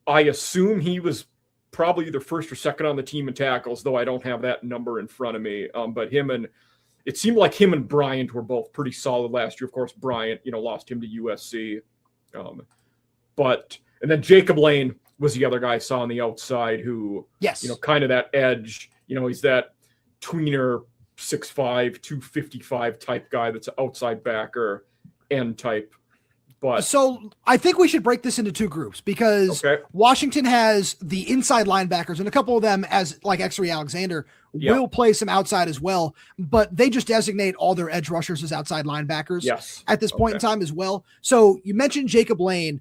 I assume he was probably either first or second on the team in tackles, though I don't have that number in front of me. But it seemed like him and Bryant were both pretty solid last year. Of course, Bryant, lost him to USC. And then Jacob Lane was the other guy I saw on the outside who, kind of that edge, he's that tweener, 6'5", 255 type guy that's an outside backer, end type But
so I think we should break this into two groups because Washington has the inside linebackers, and a couple of them, as like X-Ray Alexander, will play some outside as well, but they just designate all their edge rushers as outside linebackers at this point in time as well. So you mentioned Jacob Lane.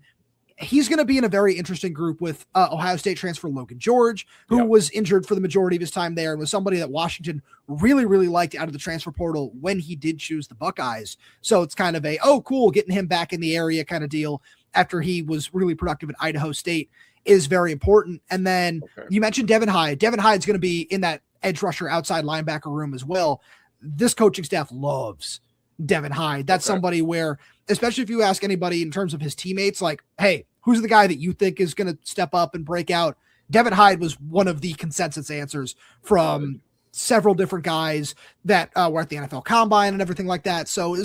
He's going to be in a very interesting group with Ohio State transfer Logan George, who was injured for the majority of his time there and was somebody that Washington really, really liked out of the transfer portal when he did choose the Buckeyes. So it's kind of a, oh, cool, getting him back in the area kind of deal after he was really productive at Idaho State is very important. And then you mentioned Devin Hyde. Devin Hyde's going to be in that edge rusher outside linebacker room as well. This coaching staff loves Devin Hyde. That's somebody where, especially if you ask anybody in terms of his teammates, like, hey, who's the guy that you think is going to step up and break out? Devin Hyde was one of the consensus answers from several different guys that were at the NFL Combine and everything like that. So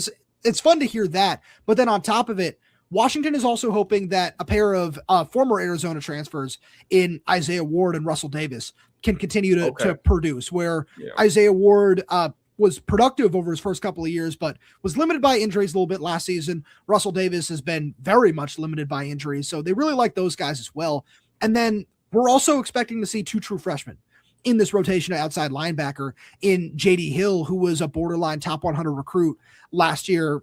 it's fun to hear that. But then on top of it, Washington is also hoping that a pair of former Arizona transfers in Isaiah Ward and Russell Davis can continue to produce, where Isaiah Ward was productive over his first couple of years, but was limited by injuries a little bit last season. Russell Davis has been very much limited by injuries. So they really like those guys as well. And then we're also expecting to see two true freshmen in this rotation of outside linebacker in JD Hill, who was a borderline top 100 recruit last year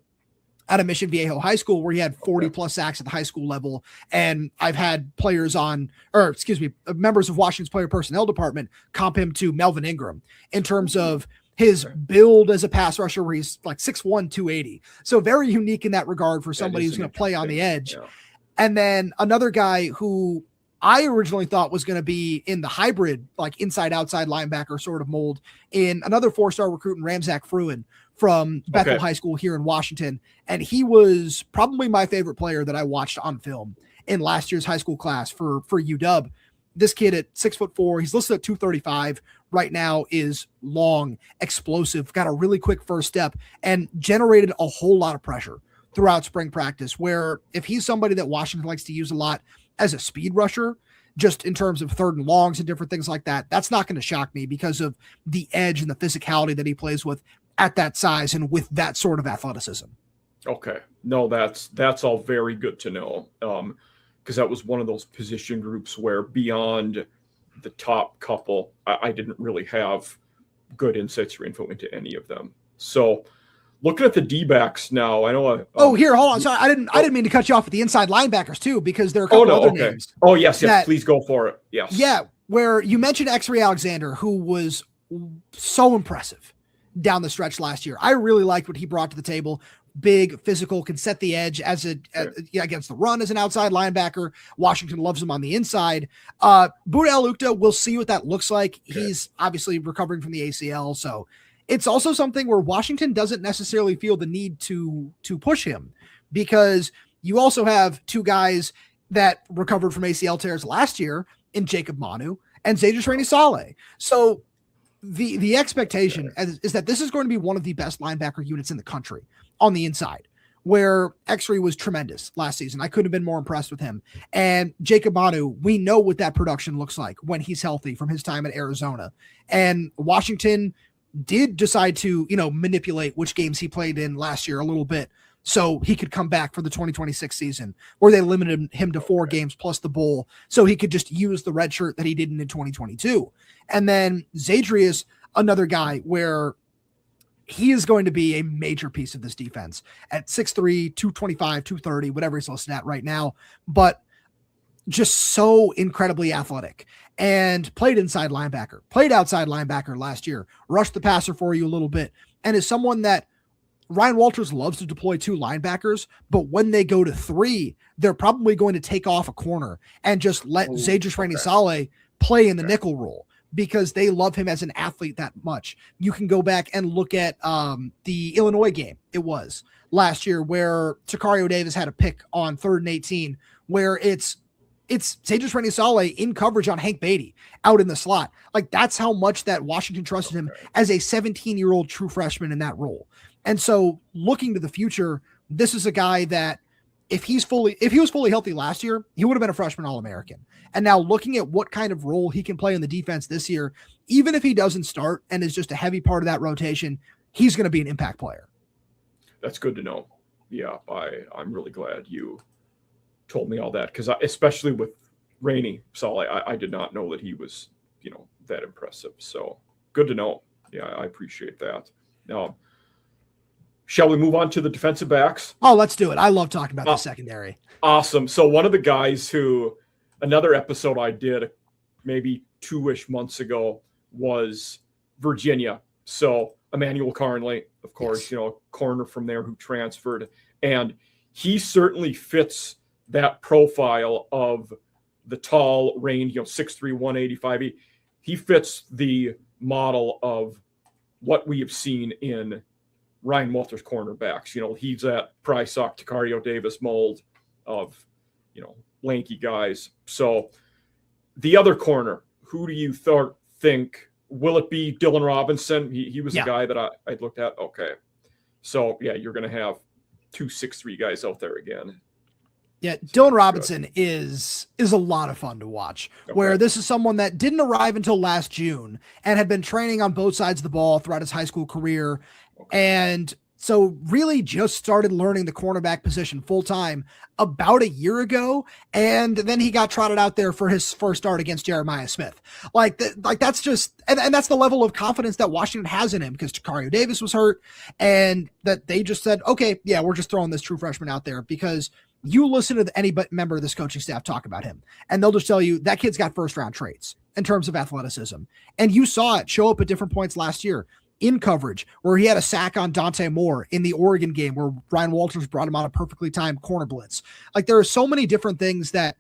out of Mission Viejo High School, where he had 40 plus sacks at the high school level. And I've had members of Washington's player personnel department comp him to Melvin Ingram in terms of his build as a pass rusher, where he's like 6'1", 280. So very unique in that regard for somebody who's going to play on the edge. Yeah. And then another guy who I originally thought was going to be in the hybrid, like inside outside linebacker sort of mold, in another 4-star recruit in Ramzak Fruin from Bethel High School here in Washington. And he was probably my favorite player that I watched on film in last year's high school class for UW. This kid at 6'4", he's listed at 235 right now, is long, explosive, got a really quick first step, and generated a whole lot of pressure throughout spring practice, where if he's somebody that Washington likes to use a lot as a speed rusher, just in terms of third and longs and different things like that, that's not going to shock me because of the edge and the physicality that he plays with at that size and with that sort of athleticism.
Okay. No, that's all very good to know. Because that was one of those position groups where beyond the top couple, I didn't really have good insights or info into any of them. So looking at the D-backs now, I know.
Here, hold on. Sorry, I didn't mean to cut you off with the inside linebackers too, because there are a couple other names.
Oh, yes, please go for it. Yes.
Yeah, where you mentioned X-Ray Alexander, who was so impressive down the stretch last year. I really liked what he brought to the table. Big, physical, can set the edge against the run as an outside linebacker. Washington loves him on the inside. Buda Alukta, we'll see what that looks like. He's obviously recovering from the ACL, so it's also something where Washington doesn't necessarily feel the need to push him, because you also have two guys that recovered from ACL tears last year in Jacob Manu and Zadrius Rainey-Saleh. So the expectation is that this is going to be one of the best linebacker units in the country on the inside, where X-Ray was tremendous last season. I couldn't have been more impressed with him. And Jacob Manu, we know what that production looks like when he's healthy from his time at Arizona. And Washington did decide to, manipulate which games he played in last year a little bit so he could come back for the 2026 season, where they limited him to 4 games plus the bowl so he could just use the red shirt that he didn't in 2022. And then Zadrius, another guy where he is going to be a major piece of this defense at 6'3", 225, 230, whatever he's listed at right now, but just so incredibly athletic, and played inside linebacker, played outside linebacker last year, rushed the passer for you a little bit, and is someone that Ryan Walters loves to deploy 2 linebackers, but when they go to 3, they're probably going to take off a corner and just let Zadrius Rainey-Saleh play in the nickel role, because they love him as an athlete that much. You can go back and look at the Illinois game. It was last year where Sicario Davis had a pick on 3rd and 18, where it's Zadrius Rainey-Saleh in coverage on Hank Beatty out in the slot. Like, that's how much that Washington trusted him as a 17-year-old true freshman in that role. And so looking to the future, this is a guy that if he was fully healthy last year, he would have been a freshman All-American. And now looking at what kind of role he can play in the defense this year, even if he doesn't start and is just a heavy part of that rotation, he's going to be an impact player.
That's good to know. Yeah, I'm really glad you told me all that, because especially with Rainey Solly, I did not know that he was, that impressive. So good to know. Yeah, I appreciate that. Now, shall we move on to the defensive backs?
Oh, let's do it. I love talking about the secondary.
Awesome. So one of the guys who, another episode I did maybe 2-ish months ago, was Virginia. So Emmanuel Carnley, of course,
Yes.
corner from there who transferred. And he certainly fits that profile of the tall range, 6'3", 185. He fits the model of what we have seen in Ryan Walters cornerbacks. He's that Prysock, Tacario Davis mold of, lanky guys. So the other corner, who do you think, will it be Dylan Robinson? He was a guy that I looked at. Okay. So yeah, you're going to have 2 6'3" guys out there again.
Yeah, Dylan Robinson is a lot of fun to watch, where this is someone that didn't arrive until last June and had been training on both sides of the ball throughout his high school career. And so really just started learning the cornerback position full time about a year ago. And then he got trotted out there for his first start against Jeremiah Smith. That's just, and that's the level of confidence that Washington has in him, because Tacario Davis was hurt, and that they just said, okay, yeah, we're just throwing this true freshman out there. Because you listen to any member of this coaching staff talk about him, and they'll just tell you that kid's got first round traits in terms of athleticism. And you saw it show up at different points last year in coverage, where he had a sack on Dante Moore in the Oregon game, where Ryan Walters brought him on a perfectly timed corner blitz. There are so many different things that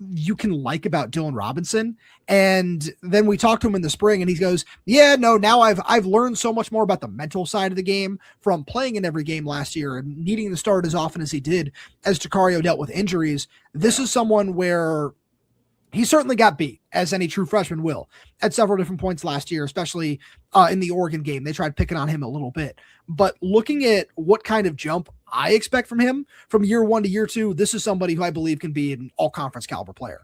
you can like about Dylan Robinson. And then we talked to him in the spring, and he goes, yeah, no, now I've learned so much more about the mental side of the game from playing in every game last year and needing to start as often as he did as Tacario dealt with injuries. This is someone where he certainly got beat, as any true freshman will, at several different points last year, especially in the Oregon game. They tried picking on him a little bit. But looking at what kind of jump I expect from him from year 1 to year 2, this is somebody who I believe can be an all-conference caliber player.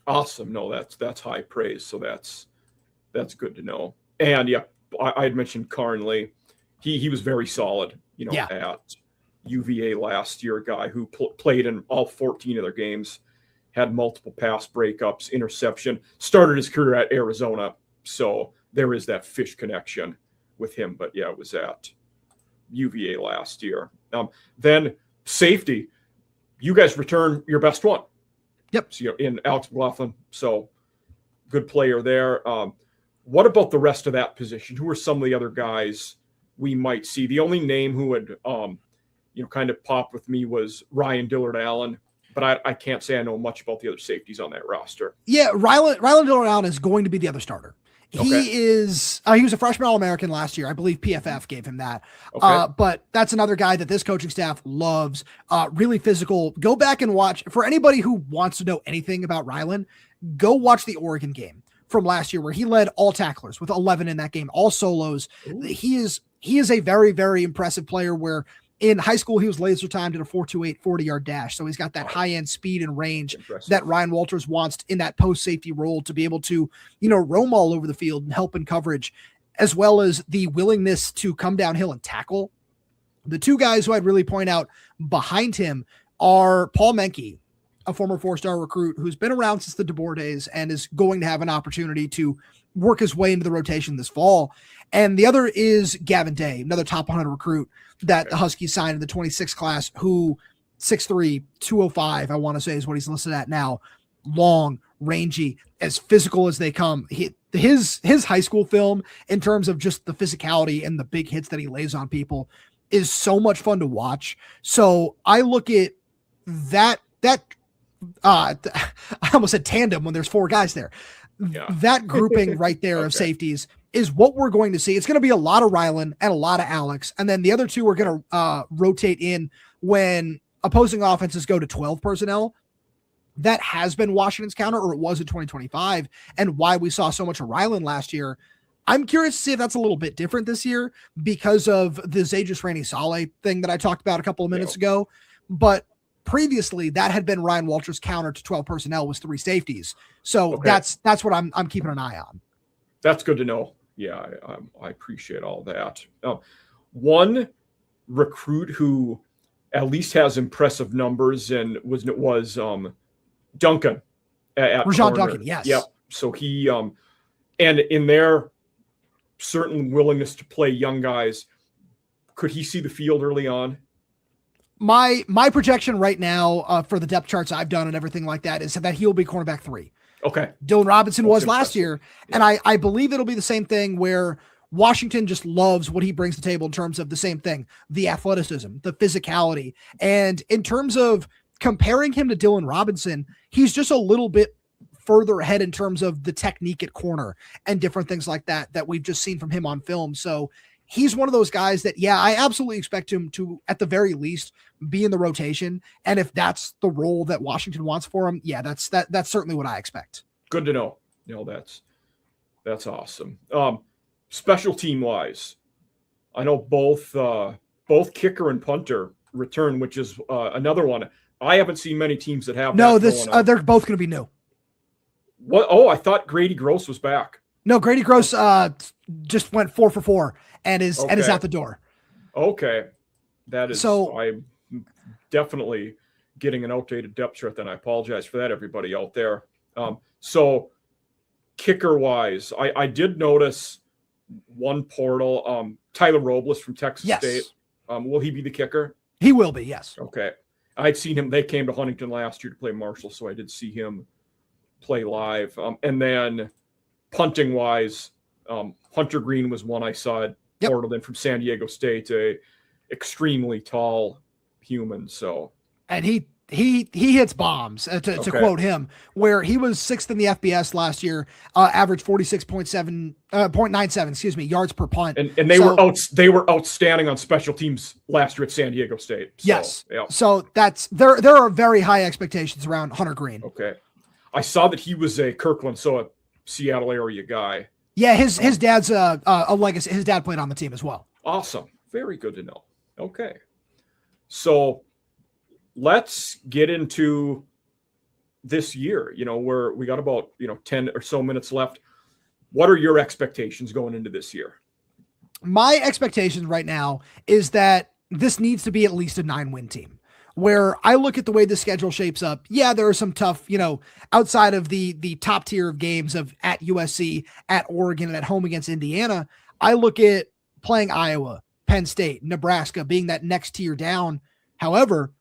Awesome. No, that's high praise. So that's good to know. And yeah, I had mentioned Carnley. He was very solid, at UVA last year, a guy who played in all 14 of their games, had multiple pass breakups, interception, started his career at Arizona. So there is that Fisch connection with him. But yeah, it was at UVA last year. Then safety, you guys return your best one.
Yep.
So, in Alex McLaughlin. So good player there. What about the rest of that position? Who are some of the other guys we might see? The only name who would, kind of pop with me was Ryan Dillard Allen. But I can't say I know much about the other safeties on that roster.
Yeah, Ryland Dillard Allen is going to be the other starter. He was a freshman All-American last year. I believe PFF gave him that. But that's another guy that this coaching staff loves. Really physical. Go back and watch. For anybody who wants to know anything about Ryland, go watch the Oregon game from last year, where he led all tacklers with 11 in that game, all solos. Ooh. He is a very, very impressive player, where in high school, he was laser timed at a 4.28 40-yard dash. So he's got that high-end speed and range that Ryan Walters wants in that post-safety role, to be able to, roam all over the field and help in coverage, as well as the willingness to come downhill and tackle. The two guys who I'd really point out behind him are Paul Menke, a former 4-star recruit who's been around since the DeBoer days and is going to have an opportunity to work his way into the rotation this fall. And the other is Gavin Day, another top 100 recruit that the Huskies signed in the 26 class, who 6'3", 205, I want to say is what he's listed at now. Long, rangy, as physical as they come. His high school film, in terms of just the physicality and the big hits that he lays on people, is so much fun to watch. So I look at that I almost said tandem when there's 4 guys there. Yeah. That grouping right there of safeties is what we're going to see. It's going to be a lot of Ryland and a lot of Alex. And then the other two are going to rotate in when opposing offenses go to 12 personnel. That has been Washington's counter, or it was in 2025, and why we saw so much of Ryland last year. I'm curious to see if that's a little bit different this year because of the Zajus Rainey Saleh thing that I talked about a couple of minutes ago. But previously, that had been Ryan Walters' counter to 12 personnel, was 3 safeties. So that's what I'm keeping an eye on. That's
good to know. Yeah, I appreciate all that. One recruit who at least has impressive numbers and was Duncan at
Rajon
corner.
Duncan, yes.
Yep. So he and in their certain willingness to play young guys, could he see the field early on?
My projection right now for the depth charts I've done and everything like that is that he'll be cornerback 3.
Okay.
Dylan Robinson
That's
was
impressive.
last year.
Yeah.
And I believe it'll be the same thing where Washington just loves what he brings to the table in terms of the same thing, the athleticism, the physicality. And in terms of comparing him to Dylan Robinson, he's just a little bit further ahead in terms of the technique at corner and different things like that we've just seen from him on film. So he's one of those guys that, yeah, I absolutely expect him to, at the very least, be in the rotation. And if that's the role that Washington wants for him, yeah, that's certainly what I expect.
Good to know. That's awesome. Special team wise, I know both kicker and punter return, which is another one. I haven't seen many teams that have.
No,
that
they're both going to be new.
What? Oh, I thought Grady Gross was back.
No, Grady Gross just went 4 for 4 and is out the door.
Okay, that is.
So
I'm definitely getting an outdated depth chart. Then I apologize for that, everybody out there. So kicker wise, I did notice one portal. Tyler Robles from Texas State. Will he be the kicker?
He will be. Yes.
Okay, I'd seen him. They came to Huntington last year to play Marshall, so I did see him play live. And then punting wise, Hunter Green was one I saw portaled in from San Diego State, a extremely tall human. So, and
he hits bombs to quote him, where he was 6th in the FBS last year, averaged 0.97 yards per punt.
And they were outstanding on special teams last year at San Diego State. So,
yes.
Yeah.
So there are very high expectations around Hunter Green.
Okay. I saw that he was a Kirkland, so a Seattle area guy.
Yeah, his dad's a legacy. His dad played on the team as well.
Awesome. Very good to know. Okay. So let's get into this year, where we got about, 10 or so minutes left. What are your expectations going into this year?
My expectation right now is that this needs to be at least a 9-win team. Where I look at the way the schedule shapes up, yeah, there are some tough, outside of the top tier of games of at USC, at Oregon, and at home against Indiana. I look at playing Iowa, Penn State, Nebraska being that next tier down. However,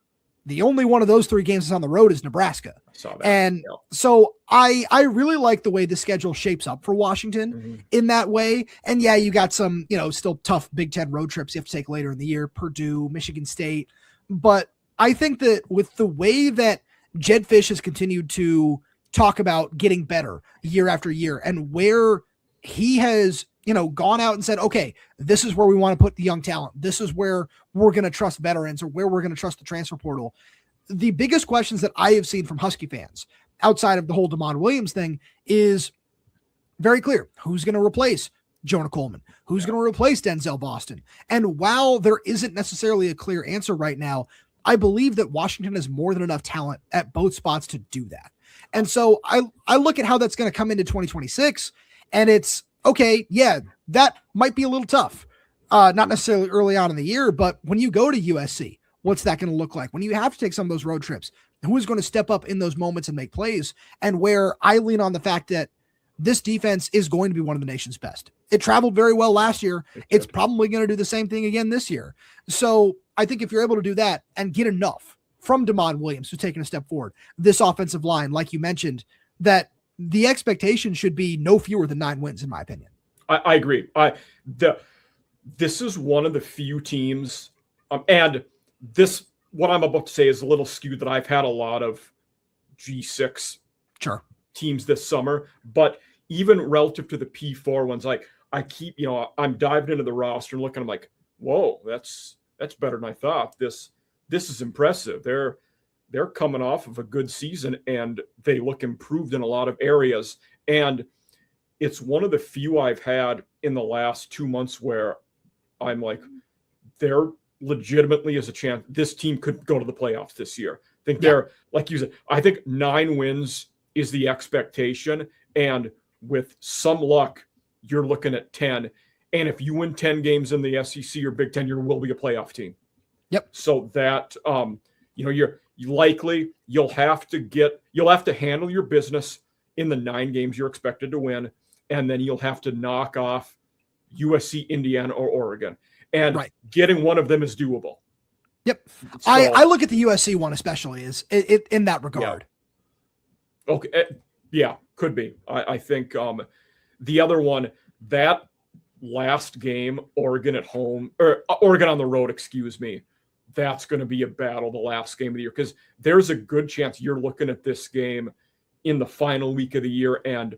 the only one of those 3 games that's on the road is Nebraska.
I saw that.
And so I really like the way the schedule shapes up for Washington in that way. And yeah, you got some, still tough Big Ten road trips you have to take later in the year, Purdue, Michigan State. But I think that with the way that Jedd Fisch has continued to talk about getting better year after year, and where he has, gone out and said, okay, this is where we want to put the young talent. This is where we're going to trust veterans, or where we're going to trust the transfer portal. The biggest questions that I have seen from Husky fans outside of the whole DeMond Williams thing is very clear. Who's going to replace Jonah Coleman? Who's going to replace Denzel Boston? And while there isn't necessarily a clear answer right now, I believe that Washington has more than enough talent at both spots to do that. And so I look at how that's going to come into 2026, and it's okay. Yeah, that might be a little tough. Not necessarily early on in the year, but when you go to USC, what's that going to look like? When you have to take some of those road trips, who is going to step up in those moments and make plays? And where I lean on the fact that this defense is going to be one of the nation's best. It traveled very well last year. It's probably going to do the same thing again this year. So I think if you're able to do that and get enough from DeMond Williams, who's taking a step forward, this offensive line, like you mentioned, that the expectation should be no fewer than 9 wins, in my opinion.
I agree. This is one of the few teams, and what I'm about to say is a little skewed, that I've had a lot of G6 teams this summer, but even relative to the P4 ones, I keep, I'm diving into the roster and looking, I'm like, whoa, that's better than I thought. This is impressive. They're coming off of a good season, and they look improved in a lot of areas. And it's one of the few I've had in the last 2 months where I'm like, there legitimately is a chance this team could go to the playoffs this year. I think they're, like you said, I think 9 wins is the expectation. And with some luck, you're looking at 10. And if you win 10 games in the SEC or Big Ten, you will be a playoff team.
Yep.
So that, you'll have to handle your business in the 9 games you're expected to win. And then you'll have to knock off USC, Indiana, or Oregon. And getting one of them is doable.
Yep. So, I look at the USC one especially as it in that regard.
Yeah. Okay. Yeah, could be. I think the other one, that last game, Oregon at home, or Oregon on the road, excuse me, that's going to be a battle the last game of the year, because there's a good chance you're looking at this game in the final week of the year, and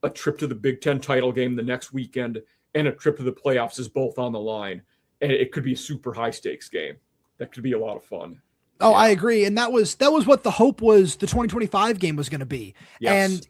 a trip to the Big Ten title game the next weekend and a trip to the playoffs is both on the line. And it could be a super high stakes game. That could be a lot of fun.
Oh, yeah. I agree. And that was what the hope was the 2025 game was going to be. Yes. And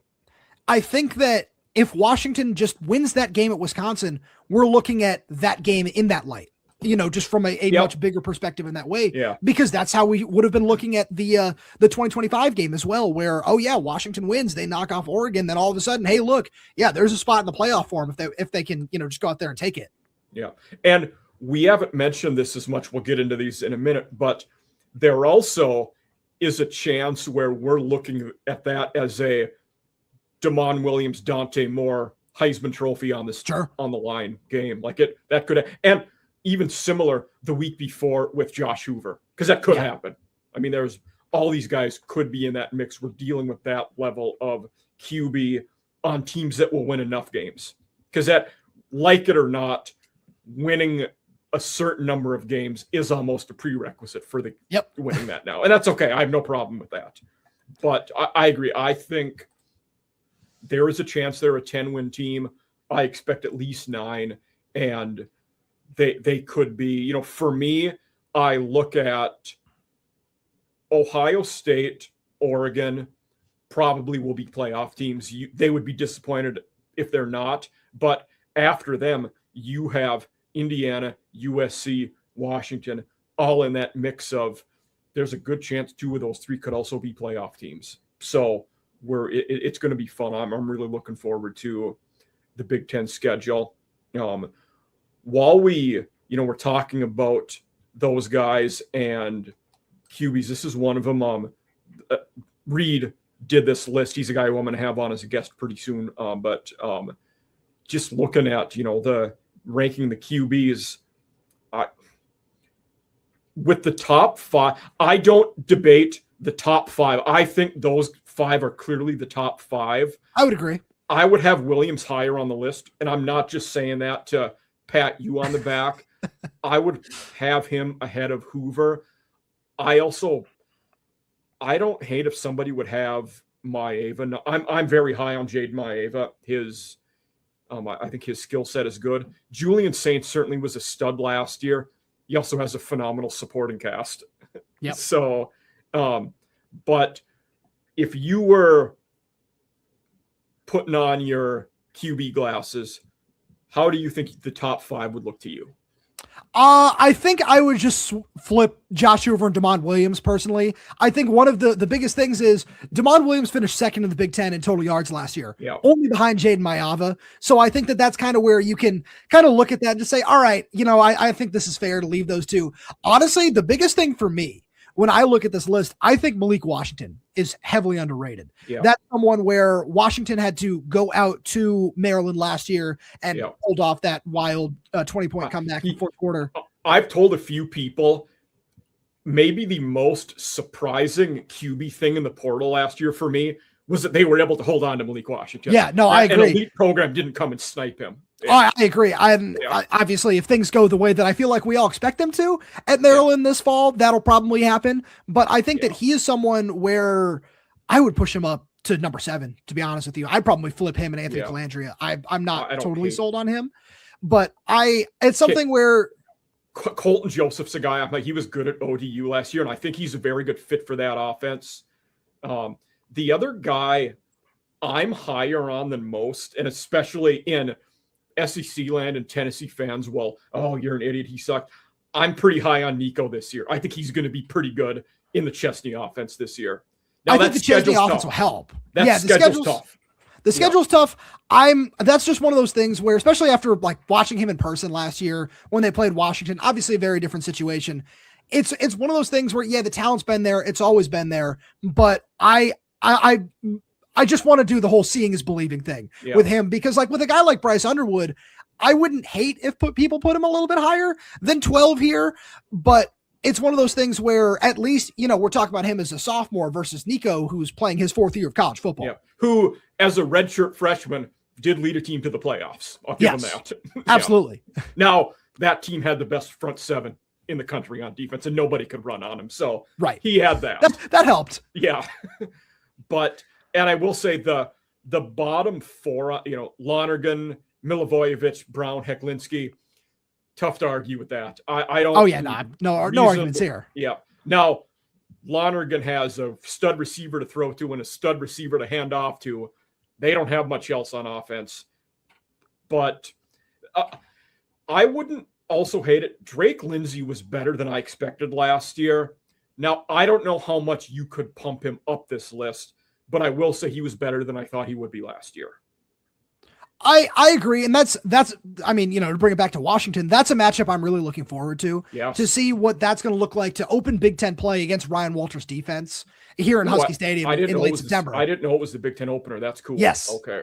I think that if Washington just wins that game at Wisconsin, we're looking at that game in that light, just from a much bigger perspective in that way.
Yeah.
Because that's how we would have been looking at the 2025 game as well, where, Washington wins, they knock off Oregon. Then all of a sudden, hey, look, there's a spot in the playoff for them if they can, just go out there and take it. Yeah.
And we haven't mentioned this as much. We'll get into these in a minute, but there also is a chance where we're looking at that as a Damon Williams, Dante Moore Heisman Trophy on this on the line game. That could, and even similar the week before with Josh Hoover, because that could happen. I mean, there's all these guys could be in that mix. We're dealing with that level of QB on teams that will win enough games, because that, like it or not, winning a certain number of games is almost a prerequisite for the winning that now. And that's okay. I have no problem with that. But I agree. I think there is a chance they're a 10-win team. I expect at least 9. And they could be, for me, I look at Ohio State, Oregon probably will be playoff teams. They would be disappointed if they're not. But after them, you have Indiana, USC, Washington, all in that mix of, there's a good chance 2 of those 3 could also be playoff teams. So it's going to be fun. I'm really looking forward to the Big Ten schedule. While we're talking about those guys and QBs, this is one of them. Reed did this list. He's a guy who I'm going to have on as a guest pretty soon. But just looking at, the ranking the QBs, with the top 5, I don't debate the top 5. I think those 5 are clearly the top 5.
I would agree.
I would have Williams higher on the list, and I'm not just saying that to pat you on the back. I would have him ahead of Hoover. I don't hate if somebody would have Maeva. No, I'm very high on Jade Maeva. I think his skill set is good. Julian Saint certainly was a stud last year. He also has a phenomenal supporting cast.
Yep.
So, but if you were putting on your QB glasses, how do you think the top 5 would look to you?
I think I would just flip Josh Hoover and Damon Williams personally. I think one of the biggest things is Damon Williams finished 2nd in the Big Ten in total yards last year, only behind Jaden Maeva. So I think that's kind of where you can kind of look at that and just say, all right, I think this is fair to leave those 2. Honestly, the biggest thing for me when I look at this list, I think Malik Washington is heavily underrated. Yeah. That's someone where Washington had to go out to Maryland last year and pulled off that wild 20-point comeback in the 4th quarter.
I've told a few people, maybe the most surprising QB thing in the portal last year for me was that they were able to hold on to Malik Washington.
Yeah, no, I agree.
An elite program didn't come and snipe him.
I agree. Obviously, if things go the way that I feel like we all expect them to at Maryland this fall, that'll probably happen. But I think that he is someone where I would push him up to number 7, to be honest with you. I'd probably flip him and Anthony Calandria. I'm not totally sold on him, but it's something where
Colton Joseph's a guy. He was good at ODU last year, and I think he's a very good fit for that offense. The other guy I'm higher on than most, and especially in SEC land and Tennessee fans, you're an idiot, he sucked. I'm pretty high on Nico this year. I think he's going to be pretty good in the Chesney offense this year. Now,
I think the Chesney offense will help.
The schedule's tough.
The schedule's tough. That's just one of those things where, especially after like watching him in person last year when they played Washington, obviously a very different situation. It's one of those things where, yeah, the talent's been there. It's always been there. But I just want to do the whole seeing is believing thing with him, because like with a guy like Bryce Underwood, I wouldn't hate if people put him a little bit higher than 12 here, but it's one of those things where at least, we're talking about him as a sophomore versus Nico, who's playing his 4th year of college football.
Yeah. Who, as a redshirt freshman, did lead a team to the playoffs. I'll give him that.
Absolutely.
Now, that team had the best front 7 in the country on defense, and nobody could run on him. So he had that.
That helped.
Yeah. And I will say the bottom 4, Lonergan, Milivojevic, Brown, Heklinski, tough to argue with that. I don't.
Oh yeah, no arguments here.
Yeah. Now, Lonergan has a stud receiver to throw to and a stud receiver to hand off to. They don't have much else on offense. But I wouldn't also hate it. Drake Lindsay was better than I expected last year. Now, I don't know how much you could pump him up this list, but I will say he was better than I thought he would be last year.
I agree. And that's, I mean, to bring it back to Washington, that's a matchup I'm really looking forward to, to see what that's going to look like to open Big Ten play against Ryan Walters defense here in Husky Stadium in late September.
I didn't know it was the Big Ten opener. That's cool.
Yes.
Okay.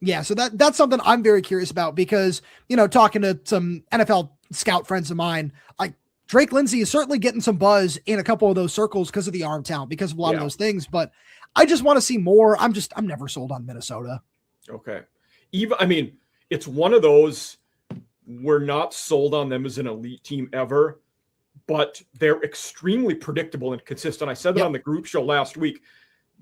Yeah. So that's something I'm very curious about because, talking to some NFL scout friends of mine, like Drake Lindsay is certainly getting some buzz in a couple of those circles because of the arm talent, because of a lot of those things, but I just want to see more. I'm never sold on Minnesota.
Okay. It's one of those, we're not sold on them as an elite team ever, but they're extremely predictable and consistent. I said that on the group show last week.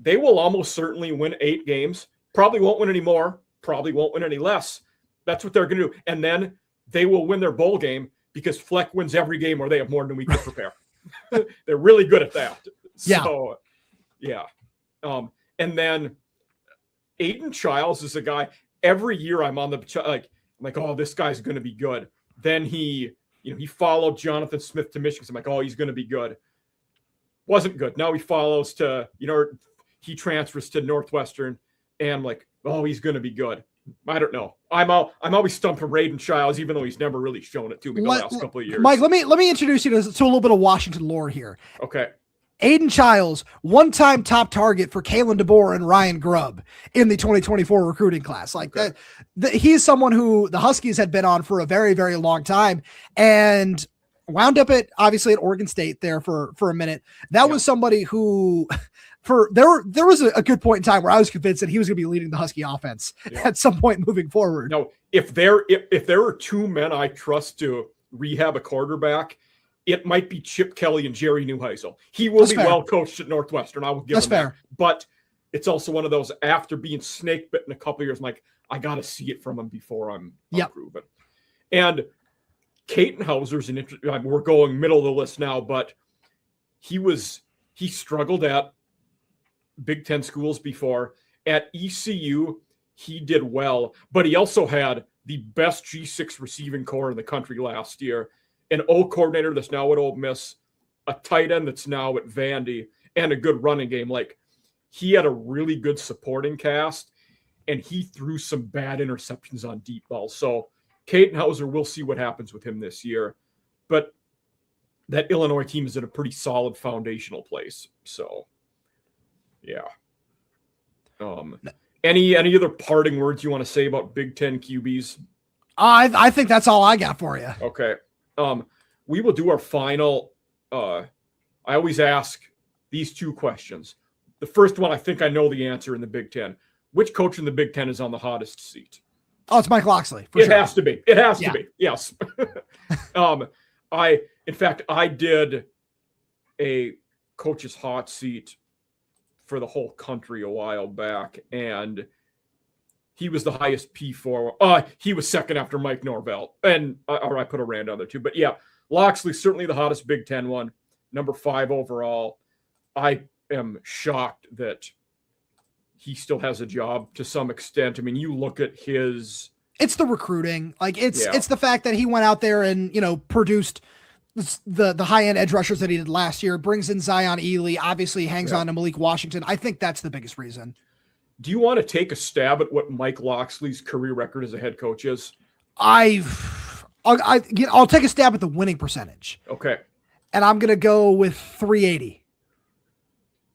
They will almost certainly win 8 games. Probably won't win any more. Probably won't win any less. That's what they're going to do. And then they will win their bowl game because Fleck wins every game where they have more than a week to prepare. They're really good at that. So, yeah. And then Aiden Childs is a guy. Every year I'm on the I'm like, oh, this guy's going to be good. Then he followed Jonathan Smith to Michigan. So I'm like, oh, he's going to be good. Wasn't good. Now he follows to, he transfers to Northwestern, and I'm like, oh, he's going to be good. I don't know. I'm always stumped for Aiden Childs, even though he's never really shown it to me the last couple of years.
Mike, let me introduce you to a little bit of Washington lore here.
Okay.
Aiden Childs, one-time top target for Kalen DeBoer and Ryan Grubb in the 2024 recruiting class. He's someone who the Huskies had been on for a very, very long time and wound up obviously at Oregon State there for a minute. That was somebody who there was a good point in time where I was convinced that he was going to be leading the Husky offense at some point moving forward.
No, if there are 2 men I trust to rehab a quarterback, it might be Chip Kelly and Jerry Neuheisel. He will be well coached at Northwestern. I will give him that. But it's also one of those, after being snake bitten a couple of years, I'm like, I got to see it from him before I'm proven. And Caton Hauser's we're going middle of the list now, but he struggled at Big Ten schools before. At ECU, he did well, but he also had the best G6 receiving core in the country last year. An O coordinator that's now at Ole Miss, a tight end that's now at Vandy, and a good running game. Like, he had a really good supporting cast, and he threw some bad interceptions on deep balls. So Caton Hauser, we'll see what happens with him this year. But that Illinois team is in a pretty solid foundational place. So, yeah. Any other parting words you want to say about Big Ten QBs?
I think that's all I got for you.
Okay. We will do our final. I always ask these 2 questions. The first one, I think I know the answer in the Big Ten. Which coach in the Big Ten is on the hottest seat?
Oh, it's Mike Loxley.
It has to be. It has to be. Yes. I did a coach's hot seat for the whole country a while back, and he was the highest P4. He was second after Mike Norvell, and I put a Rand on there too. But yeah, Loxley, certainly the hottest Big Ten one, number 5 overall. I am shocked that he still has a job to some extent. I mean, you look at his.
It's the recruiting. It's the fact that he went out there and, produced the high-end edge rushers that he did last year, brings in Zion Ely, obviously hangs on to Malik Washington. I think that's the biggest reason.
Do you want to take a stab at what Mike Loxley's career record as a head coach is?
I'll take a stab at the winning percentage.
Okay.
And I'm going to go with 380.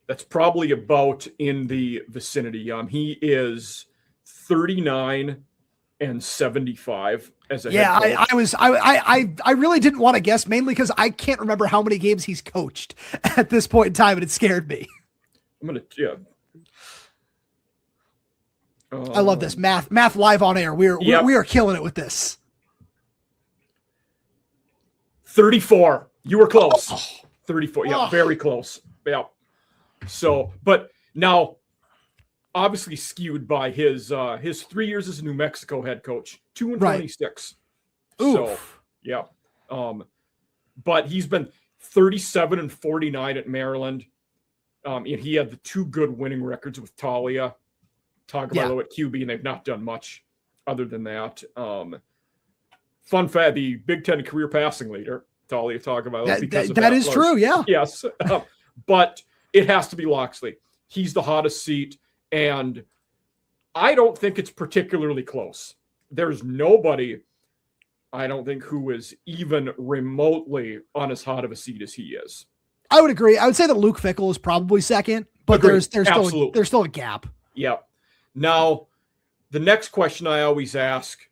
That's probably about in the vicinity. He is 39 and 75 as a head coach.
I really didn't want to guess, mainly because I can't remember how many games he's coached at this point in time, and it scared me. I love this math live on air. We are killing it with this.
34. You were close. 34. Yeah, very close. Yeah. So, but now, obviously skewed by his 3 years as a New Mexico head coach, 2-26.
Oof.
So, yeah. But he's been 37 and 49 at Maryland. And he had the 2 good winning records with Talia, Tagovailoa at QB, and they've not done much other than that. Fun fact: the Big Ten career passing leader, Talia Tagovailoa.
That is true. Yeah.
Yes. But it has to be Loxley. He's the hottest seat, and I don't think it's particularly close. There's nobody, I don't think, who is even remotely on as hot of a seat as he is.
I would agree. I would say that Luke Fickell is probably second, but there's still a gap.
Yeah. Now, the next question I always ask,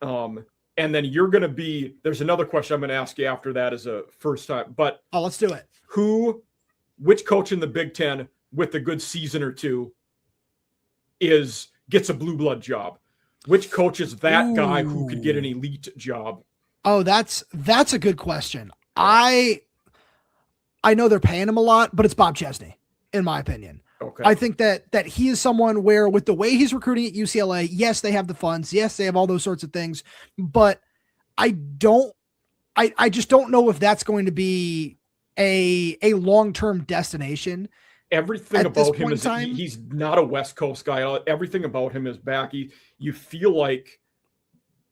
and then there's another question I'm going to ask you after that as a first time, but
let's do it.
Which coach in the Big Ten with a good season or two gets a blue blood job? Which coach is that guy who could get an elite job?
Oh, that's a good question. I know they're paying him a lot, but it's Bob Chesney, in my opinion.
Okay.
I think that he is someone where, with the way he's recruiting at UCLA, yes, they have the funds, yes, they have all those sorts of things, but I just don't know if that's going to be a long-term destination.
Everything about him is he's not a West Coast guy. Everything about him is back. You feel like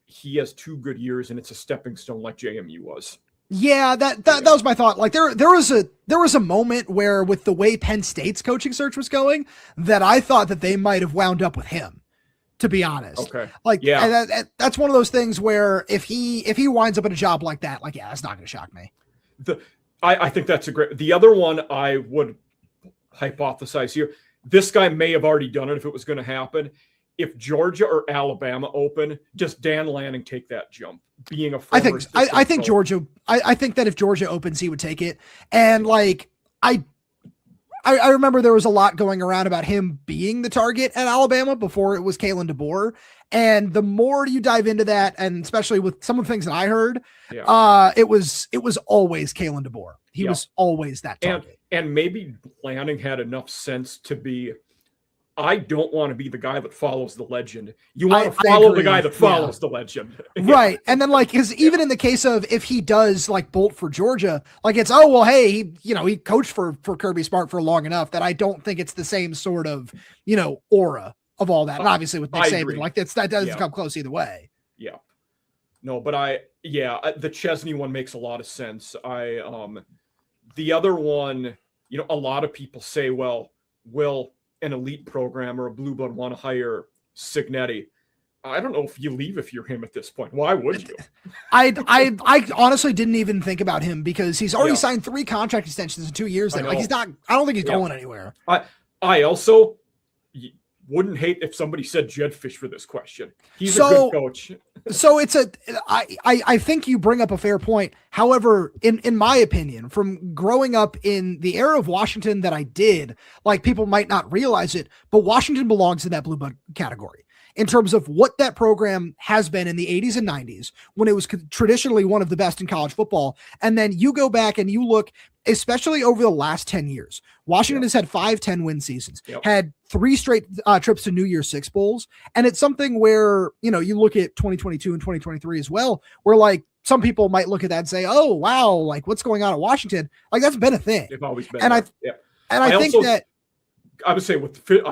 he has 2 good years and it's a stepping stone like JMU was.
Yeah, that was my thought. Like there was a moment where, with the way Penn State's coaching search was going, that I thought that they might have wound up with him, to be honest.
Okay.
Like, yeah, that's one of those things where if he winds up in a job like that, like, yeah, that's not going to shock me.
I think that's the other one I would hypothesize here. This guy may have already done it if it was going to happen. If Georgia or Alabama open, just Dan Lanning take that jump. Being a
I think Georgia. I think that if Georgia opens, he would take it. And like I remember there was a lot going around about him being the target at Alabama before it was Kalen DeBoer. And the more you dive into that, and especially with some of the things that I heard, it was always Kalen DeBoer. He was always that target.
And maybe Lanning had enough sense to be, I don't want to be the guy that follows the legend. You want to follow the guy that follows the legend.
Right. And then, like, because even in the case of if he does like bolt for Georgia, like it's, oh, well, hey, he coached for Kirby Smart for long enough that I don't think it's the same sort of, aura of all that. And obviously with Nick Saban, like that doesn't come close either way. Yeah.
No, but the Chesney one makes a lot of sense. The other one, a lot of people say, well, will an elite program or a blue blood want to hire Cignetti? I don't know if you leave if you're him at this point. Why would you?
I honestly didn't even think about him because he's already signed 3 contract extensions in 2 years there. Like I don't think he's going anywhere.
I also wouldn't hate if somebody said Jedd Fisch for this question. He's a good coach.
So I think you bring up a fair point. However, in my opinion, from growing up in the era of Washington that I did, like people might not realize it, but Washington belongs in that blue blood category in terms of what that program has been in the 80s and 90s when it was traditionally one of the best in college football. And then you go back and you look, especially over the last 10 years, Washington has had 5 10-win seasons, had 3 straight trips to New Year's Six Bowls. And it's something where, you look at 2022 and 2023 as well, where like some people might look at that and say, oh, wow, like what's going on at Washington? Like that's been a thing.
They've always been.
And I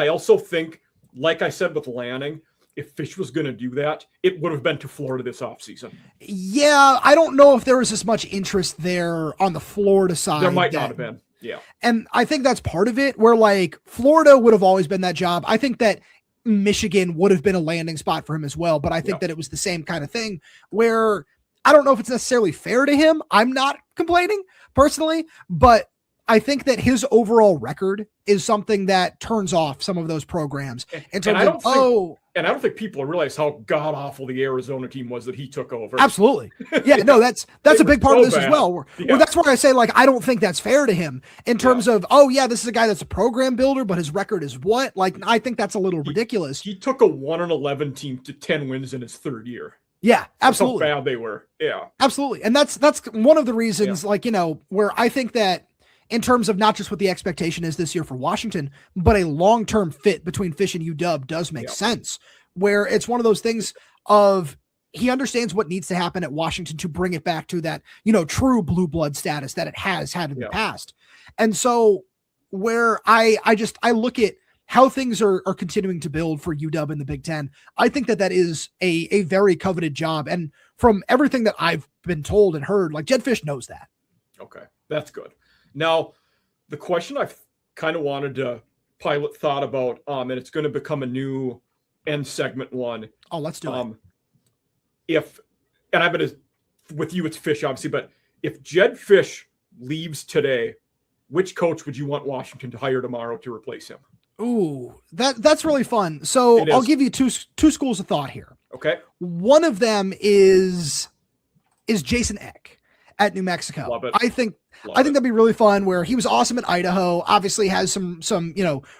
also think, like I said with Lanning, if Fisch was going to do that, it would have been to Florida this offseason.
Yeah, I don't know if there was as much interest there on the Florida side.
There might not have been. Yeah.
And I think that's part of it, where like Florida would have always been that job. I think that Michigan would have been a landing spot for him as well. But I think that it was the same kind of thing where I don't know if it's necessarily fair to him. I'm not complaining personally, but I think that his overall record is something that turns off some of those programs in terms of,
and I don't think people realize how god awful the Arizona team was that he took over.
Absolutely. Yeah, no, that's a big part of this as well. Well, that's where I say, like, I don't think that's fair to him in terms of, this is a guy that's a program builder, but his record is what? Like, I think that's a little ridiculous.
He took a 1-11 team to 10 wins in his third year.
Yeah, absolutely.
That's how bad they were. Yeah.
Absolutely. And that's one of the reasons, like, where I think that in terms of not just what the expectation is this year for Washington, but a long-term fit between Fisch and UW does make sense, where it's one of those things of he understands what needs to happen at Washington to bring it back to that, true blue blood status that it has had in the past. And so where I look at how things are continuing to build for UW in the Big Ten, I think that is a very coveted job. And from everything that I've been told and heard, like Jedd Fisch knows that.
Okay, that's good. Now, the question I've kind of wanted to pilot thought about, and it's going to become a new end segment one.
Oh, let's do it.
And I'm going to, with you, it's Fisch, obviously, but if Jedd Fisch leaves today, which coach would you want Washington to hire tomorrow to replace him?
Ooh, that's really fun. So I'll give you two schools of thought here.
Okay.
One of them is Jason Eck at New Mexico.
Love it.
I think that'd be really fun, where he was awesome at Idaho, obviously has some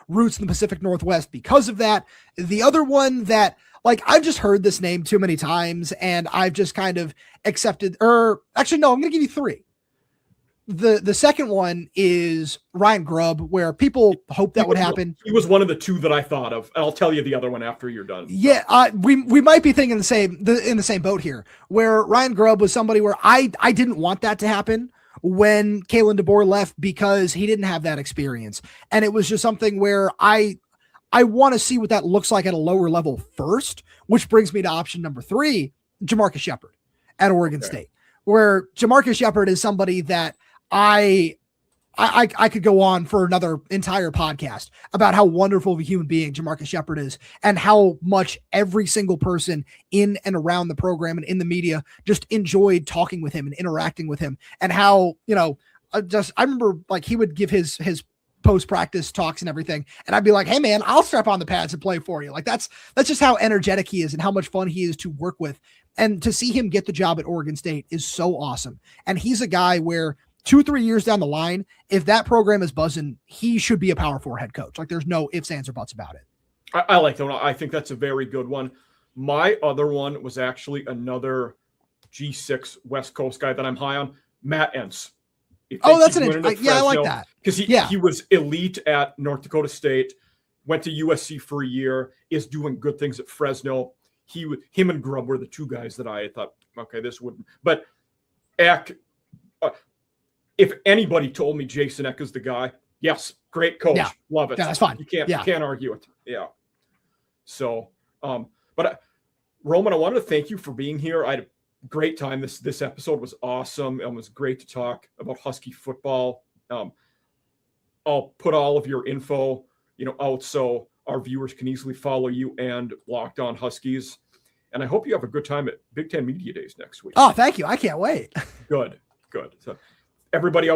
roots in the Pacific Northwest because of that. The other one that, like, I've just heard this name too many times and I've just kind of accepted, or actually, no, I'm going to give you three. The second one is Ryan Grubb, where people hope that would happen.
He was one of the two that I thought of. I'll tell you the other one after you're done.
Yeah, we might be thinking in the same boat here, where Ryan Grubb was somebody where I didn't want that to happen when Kalen DeBoer left, because he didn't have that experience. And it was just something where I want to see what that looks like at a lower level first, which brings me to option number 3, Jamarcus Shepard at Oregon State, where Jamarcus Shepard is somebody that I could go on for another entire podcast about how wonderful of a human being Jamarcus Shepard is, and how much every single person in and around the program and in the media just enjoyed talking with him and interacting with him, and how, I remember, like, he would give his post-practice talks and everything, and I'd be like, hey man, I'll strap on the pads and play for you. Like, that's just how energetic he is and how much fun he is to work with. And to see him get the job at Oregon State is so awesome. And he's a guy where 2-3 years down the line, if that program is buzzing, he should be a Power 4 head coach. Like, there's no ifs, ands, or buts about it.
I like that one. I think that's a very good one. My other one was actually another G6 West Coast guy that I'm high on, Matt Entz.
That's an interesting. I like that,
because he was elite at North Dakota State, went to USC for a year, is doing good things at Fresno. Him and Grubb were the two guys that I thought, okay, this wouldn't. But Eck, if anybody told me Jason Eck is the guy, yes, great coach, love it.
Yeah, that's fine.
You can't argue it. Yeah. So, but Roman, I wanted to thank you for being here. I had a great time. This episode was awesome. It was great to talk about Husky football. I'll put all of your info, out so our viewers can easily follow you and Locked On Huskies. And I hope you have a good time at Big Ten Media Days next week.
Oh, thank you. I can't wait.
Good. So everybody else.